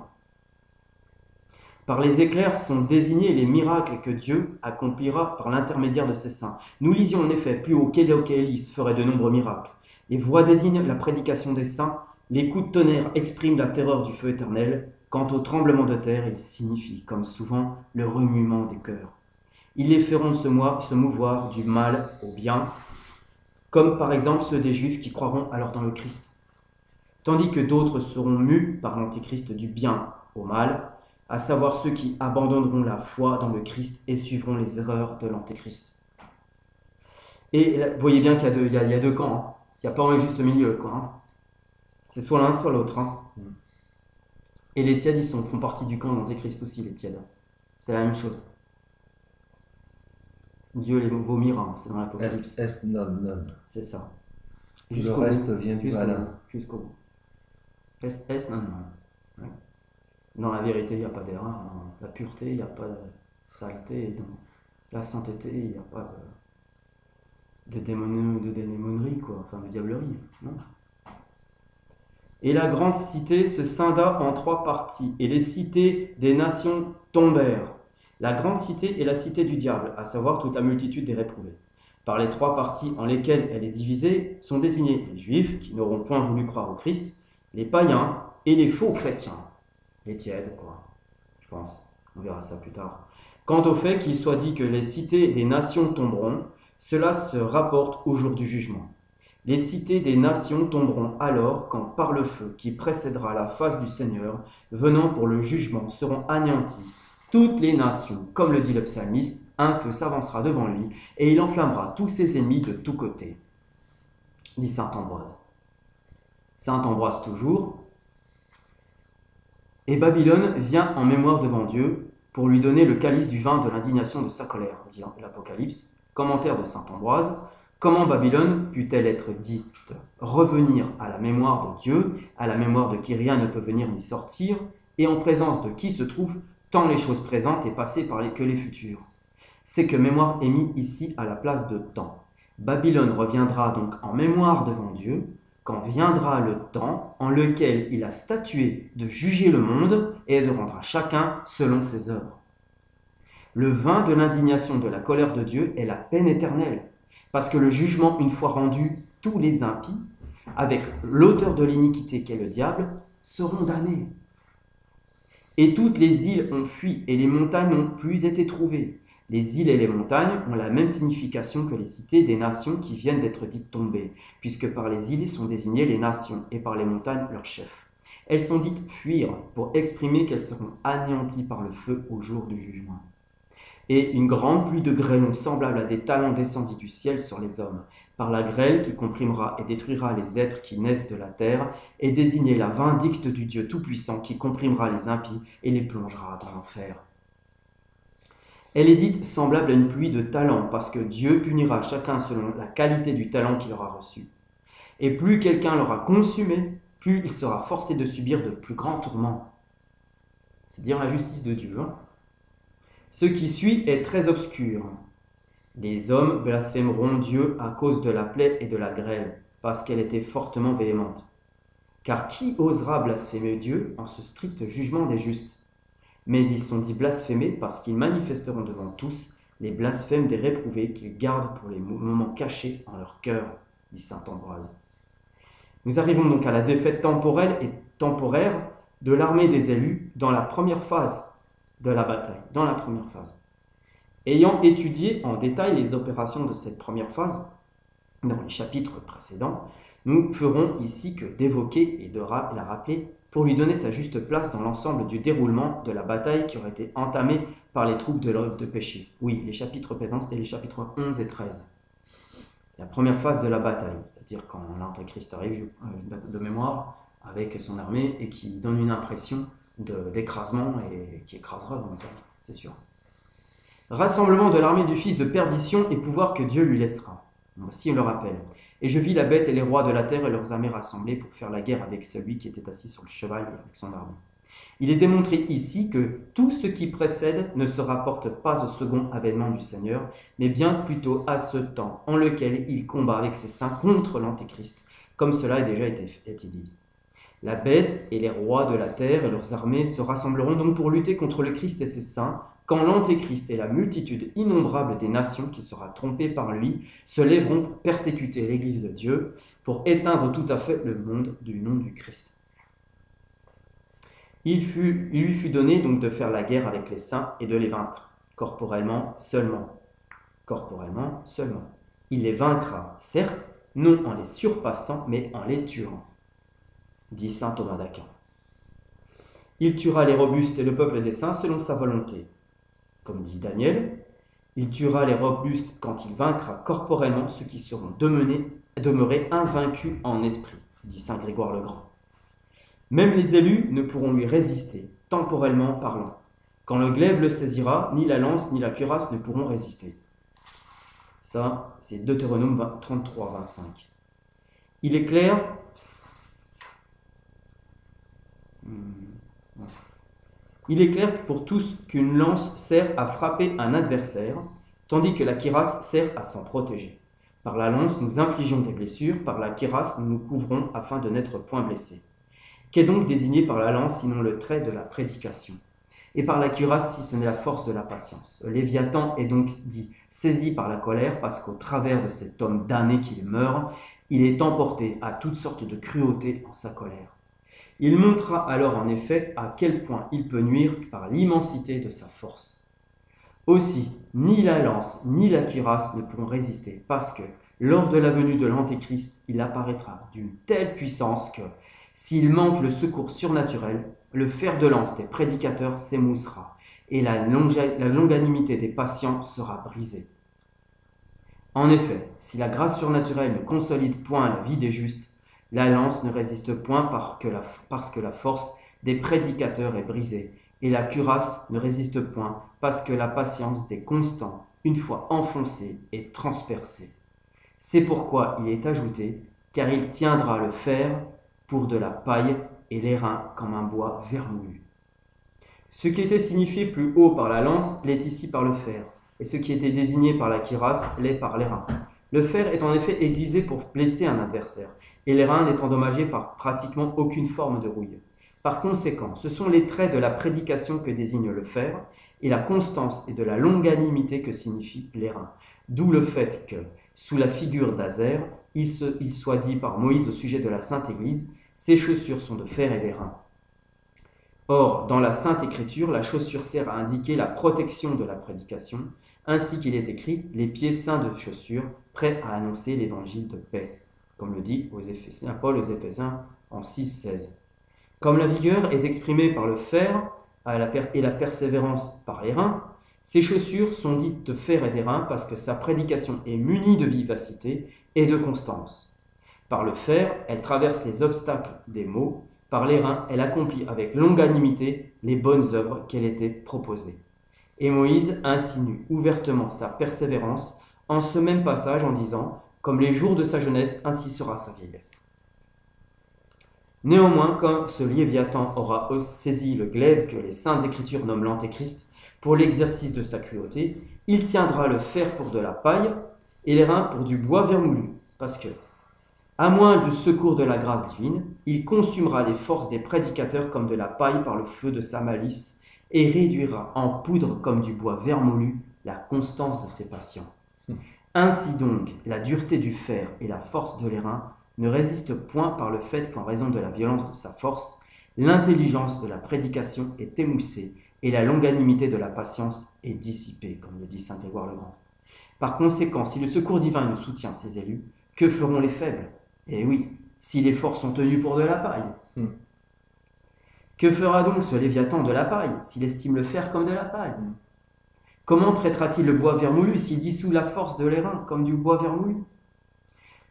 Par les éclairs sont désignés les miracles que Dieu accomplira par l'intermédiaire de ses saints. Nous lisions en effet plus haut qu'Élie ferait de nombreux miracles. Les voix désignent la prédication des saints, les coups de tonnerre expriment la terreur du feu éternel. Quant au tremblement de terre, il signifie, comme souvent, le remuement des cœurs. Ils les feront se mouvoir du mal au bien, comme par exemple ceux des Juifs qui croiront alors dans le Christ. Tandis que d'autres seront mus par l'Antichrist du bien au mal, à savoir ceux qui abandonneront la foi dans le Christ et suivront les erreurs de l'Antéchrist. Et là, vous voyez bien qu'il y a deux camps, hein. Il n'y a pas un juste milieu, quoi. Hein. C'est soit l'un, soit l'autre. Hein. Et les tièdes, font partie du camp de l'Antéchrist aussi, les tièdes. C'est la même chose. Dieu les vomira, hein, c'est dans l'Apocalypse.
Est non, non.
C'est ça.
Le reste vient du malin.
Jusqu'au bout. Est non, non. Ouais. Dans la vérité, il n'y a pas d'erreur. Dans la pureté, il n'y a pas de saleté. Et dans la sainteté, il n'y a pas de démonerie, quoi. Enfin, de diablerie. Non. Et la grande cité se scinda en 3 parties, et les cités des nations tombèrent. La grande cité est la cité du diable, à savoir toute la multitude des réprouvés. Par les 3 parties en lesquelles elle est divisée sont désignés les Juifs, qui n'auront point voulu croire au Christ, les païens et les faux chrétiens. Les tièdes, quoi, je pense. On verra ça plus tard. Quant au fait qu'il soit dit que les cités des nations tomberont, cela se rapporte au jour du jugement. Les cités des nations tomberont alors quand, par le feu qui précédera la face du Seigneur, venant pour le jugement, seront anéanties toutes les nations. Comme le dit le psalmiste, un feu s'avancera devant lui et il enflammera tous ses ennemis de tous côtés, dit saint Ambroise. Saint Ambroise toujours. Et Babylone vient en mémoire devant Dieu pour lui donner le calice du vin de l'indignation de sa colère, dit l'Apocalypse. Commentaire de saint Ambroise. Comment Babylone put-elle être dite revenir à la mémoire de Dieu, à la mémoire de qui rien ne peut venir ni sortir, et en présence de qui se trouvent tant les choses présentes et passées que les futures? C'est que mémoire est mis ici à la place de temps. Babylone reviendra donc en mémoire devant Dieu, quand viendra le temps en lequel il a statué de juger le monde et de rendre à chacun selon ses œuvres. Le vin de l'indignation de la colère de Dieu est la peine éternelle, parce que le jugement, une fois rendu, tous les impies, avec l'auteur de l'iniquité qu'est le diable, seront damnés. Et toutes les îles ont fui, et les montagnes n'ont plus été trouvées. Les îles et les montagnes ont la même signification que les cités des nations qui viennent d'être dites tombées, puisque par les îles sont désignées les nations, et par les montagnes leurs chefs. Elles sont dites fuir, pour exprimer qu'elles seront anéanties par le feu au jour du jugement. Et une grande pluie de grêlons semblable à des talons descendit du ciel sur les hommes, par la grêle qui comprimera et détruira les êtres qui naissent de la terre, et désigner la vindicte du Dieu Tout-Puissant qui comprimera les impies et les plongera dans l'enfer. Elle est dite semblable à une pluie de talents, parce que Dieu punira chacun selon la qualité du talent qu'il aura reçu. Et plus quelqu'un l'aura consumé, plus il sera forcé de subir de plus grands tourments. C'est dire la justice de Dieu. Hein. Ce qui suit est très obscur. Les hommes blasphémeront Dieu à cause de la plaie et de la grêle, parce qu'elle était fortement véhémente. Car qui osera blasphémer Dieu en ce strict jugement des justes? Mais ils sont dits blasphémés parce qu'ils manifesteront devant tous les blasphèmes des réprouvés qu'ils gardent pour les moments cachés en leur cœur, dit saint Ambroise. Nous arrivons donc à la défaite temporelle et temporaire de l'armée des élus dans la première phase de la bataille, dans la première phase. Ayant étudié en détail les opérations de cette première phase, dans les chapitres précédents, nous ferons ici que d'évoquer et de la rappeler pour lui donner sa juste place dans l'ensemble du déroulement de la bataille qui aurait été entamée par les troupes de l'œuvre de péché. Oui, les chapitres précédents, c'était les chapitres 11 et 13. La première phase de la bataille, c'est-à-dire quand l'Antéchrist arrive de mémoire avec son armée et qui donne une impression d'écrasement et qui écrasera dans le temps, c'est sûr. Rassemblement de l'armée du fils de perdition et pouvoir que Dieu lui laissera. Voici le rappel. Et je vis la bête et les rois de la terre et leurs armées rassemblés pour faire la guerre avec celui qui était assis sur le cheval et avec son armée. Il est démontré ici que tout ce qui précède ne se rapporte pas au second avènement du Seigneur, mais bien plutôt à ce temps en lequel il combat avec ses saints contre l'Antéchrist, comme cela a déjà été dit. La bête et les rois de la terre et leurs armées se rassembleront donc pour lutter contre le Christ et ses saints, quand l'Antéchrist et la multitude innombrable des nations qui sera trompée par lui se lèveront pour persécuter l'Église de Dieu, pour éteindre tout à fait le monde du nom du Christ. Il lui fut donné donc de faire la guerre avec les saints et de les vaincre, corporellement seulement. Corporellement seulement. Il les vaincra, certes, non en les surpassant, mais en les tuant, dit saint Thomas d'Aquin. Il tuera les robustes et le peuple des saints selon sa volonté. Comme dit Daniel, il tuera les robustes quand il vaincra corporellement ceux qui seront demeurés invaincus en esprit, dit saint Grégoire le Grand. Même les élus ne pourront lui résister, temporellement parlant. Quand le glaive le saisira, ni la lance ni la cuirasse ne pourront résister. Ça, c'est Deutéronome 33, 25. Il est clair... Il est clair pour tous qu'une lance sert à frapper un adversaire, tandis que la cuirasse sert à s'en protéger. Par la lance, nous infligeons des blessures, par la cuirasse, nous nous couvrons afin de n'être point blessés. Qu'est donc désigné par la lance, sinon le trait de la prédication? Et par la cuirasse, si ce n'est la force de la patience. Le Léviathan est donc dit saisi par la colère, parce qu'au travers de cet homme damné qu'il meurt, il est emporté à toutes sortes de cruauté en sa colère. Il montrera alors en effet à quel point il peut nuire par l'immensité de sa force. Aussi, ni la lance ni la cuirasse ne pourront résister, parce que lors de la venue de l'Antéchrist, il apparaîtra d'une telle puissance que, s'il manque le secours surnaturel, le fer de lance des prédicateurs s'émoussera, et la longanimité des patients sera brisée. En effet, si la grâce surnaturelle ne consolide point la vie des justes, la lance ne résiste point parce que la force des prédicateurs est brisée, et la cuirasse ne résiste point parce que la patience des constants, une fois enfoncée, est transpercée. C'est pourquoi il est ajouté, car il tiendra le fer pour de la paille et l'airain comme un bois vermoulu. Ce qui était signifié plus haut par la lance l'est ici par le fer, et ce qui était désigné par la cuirasse l'est par l'airain. Le fer est en effet aiguisé pour blesser un adversaire, et l'airain n'est endommagé par pratiquement aucune forme de rouille. Par conséquent, ce sont les traits de la prédication que désigne le fer, et la constance et de la longanimité que signifie l'airain. D'où le fait que, sous la figure d'Azer, il soit dit par Moïse au sujet de la Sainte Église, ses chaussures sont de fer et d'airain. Or, dans la Sainte Écriture, la chaussure sert à indiquer la protection de la prédication, ainsi qu'il est écrit « les pieds saints de chaussures, prêts à annoncer l'évangile de paix », comme le dit Saint Paul aux Éphésiens en 6,16. Comme la vigueur est exprimée par le fer et la persévérance par l'airain, ces chaussures sont dites de fer et d'airain parce que sa prédication est munie de vivacité et de constance. Par le fer, elle traverse les obstacles des maux, par l'airain, elle accomplit avec longanimité les bonnes œuvres qu'elle était proposée. Et Moïse insinue ouvertement sa persévérance en ce même passage en disant « Comme les jours de sa jeunesse, ainsi sera sa vieillesse ». Néanmoins, quand ce Léviathan aura saisi le glaive que les saintes écritures nomment l'Antéchrist pour l'exercice de sa cruauté, il tiendra le fer pour de la paille et l'airain pour du bois vermoulu, parce que, à moins du secours de la grâce divine, il consumera les forces des prédicateurs comme de la paille par le feu de sa malice et réduira en poudre comme du bois vermoulu la constance de ses patients. Ainsi donc, la dureté du fer et la force de l'airain ne résistent point par le fait qu'en raison de la violence de sa force, L'intelligence de la prédication est émoussée et la longanimité de la patience est dissipée, comme le dit saint Grégoire le Grand. Par conséquent, si le secours divin nous soutient, ses élus, que feront les faibles? Eh oui, si les forts sont tenus pour de la paille. Que fera donc ce Léviathan de la paille, s'il estime le fer comme de la paille? Comment traitera-t-il le bois vermoulu s'il dissout la force de l'airain comme du bois vermoulu?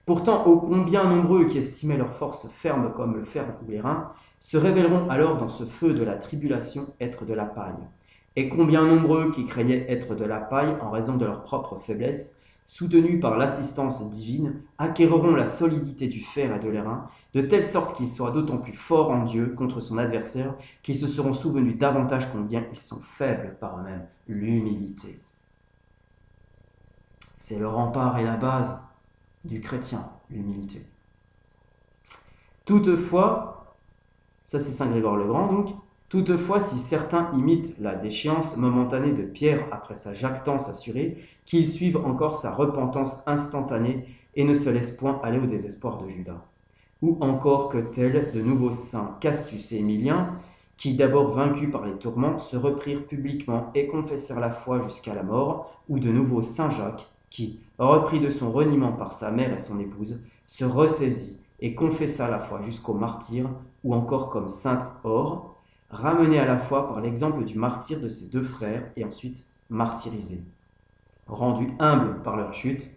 Pourtant, ô combien nombreux qui estimaient leur force ferme comme le fer ou l'airain, se révéleront alors dans ce feu de la tribulation être de la paille. Et combien nombreux qui craignaient être de la paille en raison de leur propre faiblesse, soutenus par l'assistance divine, acquéreront la solidité du fer et de l'airain, de telle sorte qu'ils soient d'autant plus forts en Dieu contre son adversaire, qu'ils se seront souvenus davantage combien ils sont faibles par eux-mêmes. L'humilité. C'est le rempart et la base du chrétien, l'humilité. Toutefois, ça c'est saint Grégoire le Grand donc, toutefois si certains imitent la déchéance momentanée de Pierre après sa jactance assurée, qu'ils suivent encore sa repentance instantanée et ne se laissent point aller au désespoir de Judas. Ou encore que tels de nouveaux saints Castus et Émilien, qui d'abord vaincus par les tourments, se reprirent publiquement et confessèrent la foi jusqu'à la mort, ou de nouveau saint Jacques, qui, repris de son reniement par sa mère et son épouse, se ressaisit et confessa la foi jusqu'au martyre, ou encore comme sainte Or, ramené à la foi par l'exemple du martyre de ses deux frères et ensuite martyrisé. Rendus humbles par leur chute,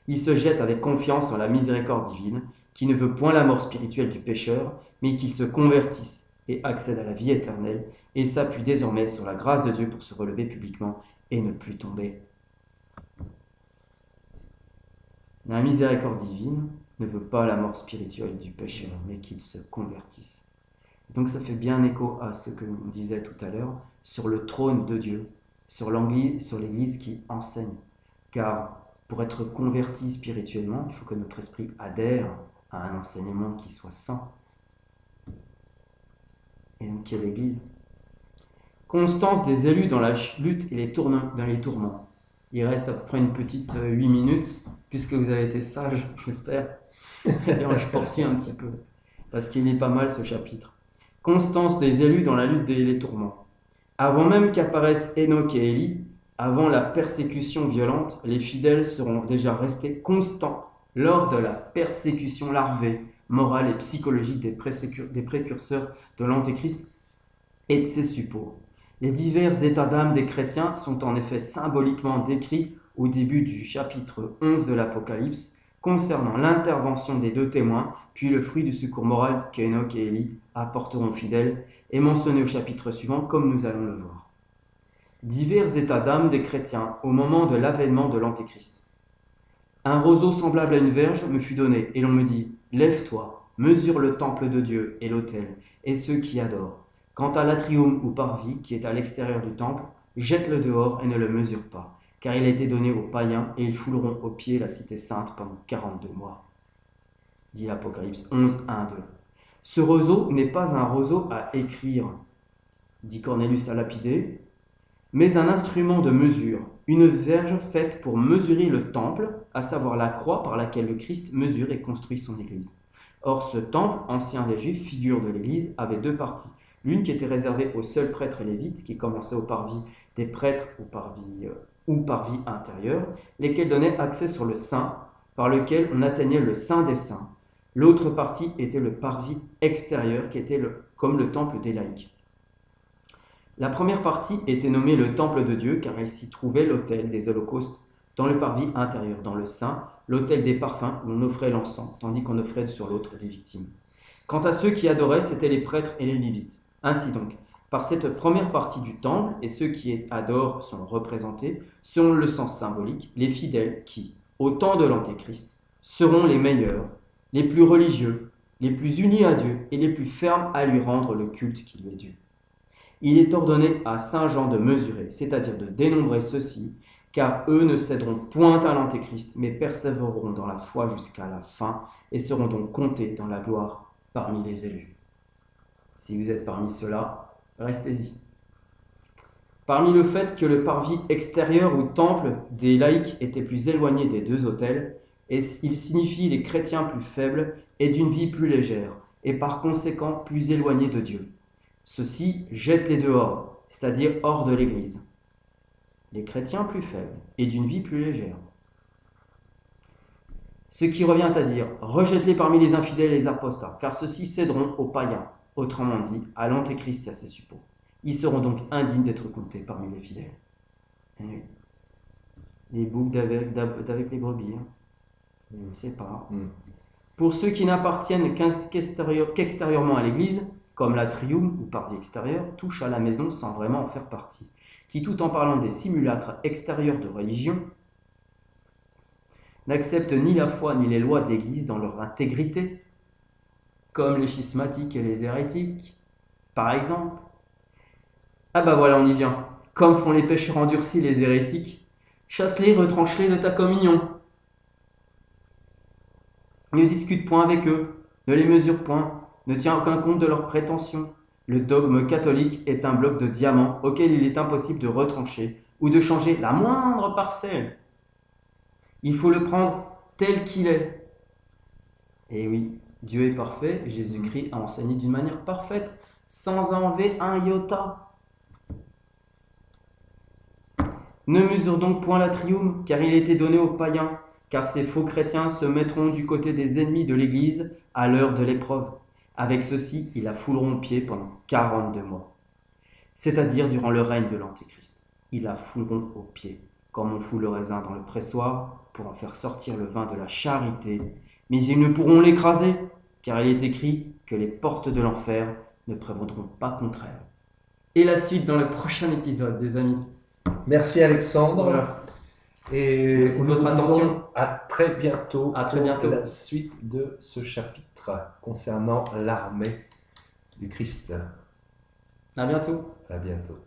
ils se jettent avec confiance en la miséricorde divine, qui ne veut point la mort spirituelle du pécheur, mais qui se convertissent et accèdent à la vie éternelle, et s'appuient désormais sur la grâce de Dieu pour se relever publiquement et ne plus tomber. La miséricorde divine ne veut pas la mort spirituelle du pécheur, mais qu'il se convertisse. Donc ça fait bien écho à ce que l'on disait tout à l'heure sur le trône de Dieu, sur l'Église qui enseigne. Car pour être converti spirituellement, il faut que notre esprit adhère à un enseignement qui soit saint. Et donc qui est l'Église. Constance des élus dans la lutte et dans les tourments. Il reste à peu près une petite 8 minutes, puisque vous avez été sages, j'espère. Et je poursuis un petit peu, parce qu'il est pas mal ce chapitre. Constance des élus dans la lutte et les tourments. Avant même qu'apparaissent Enoch et Élie, avant la persécution violente, les fidèles seront déjà restés constants lors de la persécution larvée, morale et psychologique des précurseurs de l'Antéchrist et de ses suppôts. Les divers états d'âme des chrétiens sont en effet symboliquement décrits au début du chapitre 11 de l'Apocalypse, concernant l'intervention des deux témoins, puis le fruit du secours moral qu'Enoch et Élie apporteront aux fidèles, est mentionné au chapitre suivant, comme nous allons le voir. Divers états d'âme des chrétiens au moment de l'avènement de l'Antéchrist. Un roseau semblable à une verge me fut donné, et l'on me dit « Lève-toi, mesure le temple de Dieu et l'autel, et ceux qui adorent. Quant à l'atrium ou parvis, qui est à l'extérieur du temple, jette-le dehors et ne le mesure pas, car il a été donné aux païens, et ils fouleront aux pieds la cité sainte pendant 42 mois. » Dit l'Apocalypse 11, 1, 2. Ce roseau n'est pas un roseau à écrire, dit Cornelius à Lapidé, mais un instrument de mesure, une verge faite pour mesurer le temple, à savoir la croix par laquelle le Christ mesure et construit son Église. Or, ce temple, ancien des Juifs, figure de l'Église, avait deux parties. L'une qui était réservée aux seuls prêtres et lévites, qui commençaient au parvis des prêtres ou parvis intérieur, lesquels donnaient accès sur le saint, par lequel on atteignait le saint des saints. L'autre partie était le parvis extérieur, qui était comme le temple des laïcs. La première partie était nommée le temple de Dieu, car il s'y trouvait l'autel des holocaustes dans le parvis intérieur, dans le saint, l'autel des parfums où on offrait l'encens, tandis qu'on offrait sur l'autre des victimes. Quant à ceux qui adoraient, c'étaient les prêtres et les lévites. Ainsi donc, par cette première partie du temple, et ceux qui adorent sont représentés, selon le sens symbolique, les fidèles qui, au temps de l'Antéchrist, seront les meilleurs, les plus religieux, les plus unis à Dieu et les plus fermes à lui rendre le culte qui lui est dû. Il est ordonné à saint Jean de mesurer, c'est-à-dire de dénombrer ceux-ci, car eux ne céderont point à l'Antéchrist, mais persévéreront dans la foi jusqu'à la fin et seront donc comptés dans la gloire parmi les élus. Si vous êtes parmi ceux-là, restez-y. Parmi le fait que le parvis extérieur ou temple des laïcs était plus éloigné des deux autels, il signifie les chrétiens plus faibles et d'une vie plus légère, et par conséquent plus éloignés de Dieu. Ceux-ci jettent les dehors, c'est-à-dire hors de l'Église. Les chrétiens plus faibles et d'une vie plus légère. Ce qui revient à dire, rejette-les parmi les infidèles et les apostats, car ceux-ci céderont aux païens, autrement dit, à l'antéchrist et à ses suppôts. Ils seront donc indignes d'être comptés parmi les fidèles. Et oui. Les boucs d'avec les brebis, hein. C'est pas. Pour ceux qui n'appartiennent qu'extérieurement à l'Église, comme l'atrium ou par vie extérieure, touchent à la maison sans vraiment en faire partie, qui tout en parlant des simulacres extérieurs de religion, n'acceptent ni la foi ni les lois de l'Église dans leur intégrité, comme les schismatiques et les hérétiques, par exemple. Ah bah voilà, on y vient. Comme font les pécheurs endurcis, les hérétiques, chasse-les, retranche-les de ta communion. Ne discute point avec eux, ne les mesure point, ne tiens aucun compte de leurs prétentions. Le dogme catholique est un bloc de diamant auquel il est impossible de retrancher ou de changer la moindre parcelle. Il faut le prendre tel qu'il est. Et oui, Dieu est parfait, Jésus-Christ a enseigné d'une manière parfaite, sans enlever un iota. Ne mesure donc point l'atrium, car il était donné aux païens, car ces faux chrétiens se mettront du côté des ennemis de l'Église à l'heure de l'épreuve. Avec ceux-ci, ils la fouleront au pied pendant 42 mois, c'est-à-dire durant le règne de l'Antéchrist. Ils la fouleront au pied, comme on fout le raisin dans le pressoir, pour en faire sortir le vin de la charité. Mais ils ne pourront l'écraser, car il est écrit que les portes de l'enfer ne prévaudront pas contre elle. Et la suite dans le prochain épisode, des amis.
Merci Alexandre.
Voilà.
Et
merci de votre attention.
À très bientôt.
À très bientôt.
Pour la suite de ce chapitre concernant l'armée du Christ.
À bientôt.
À bientôt.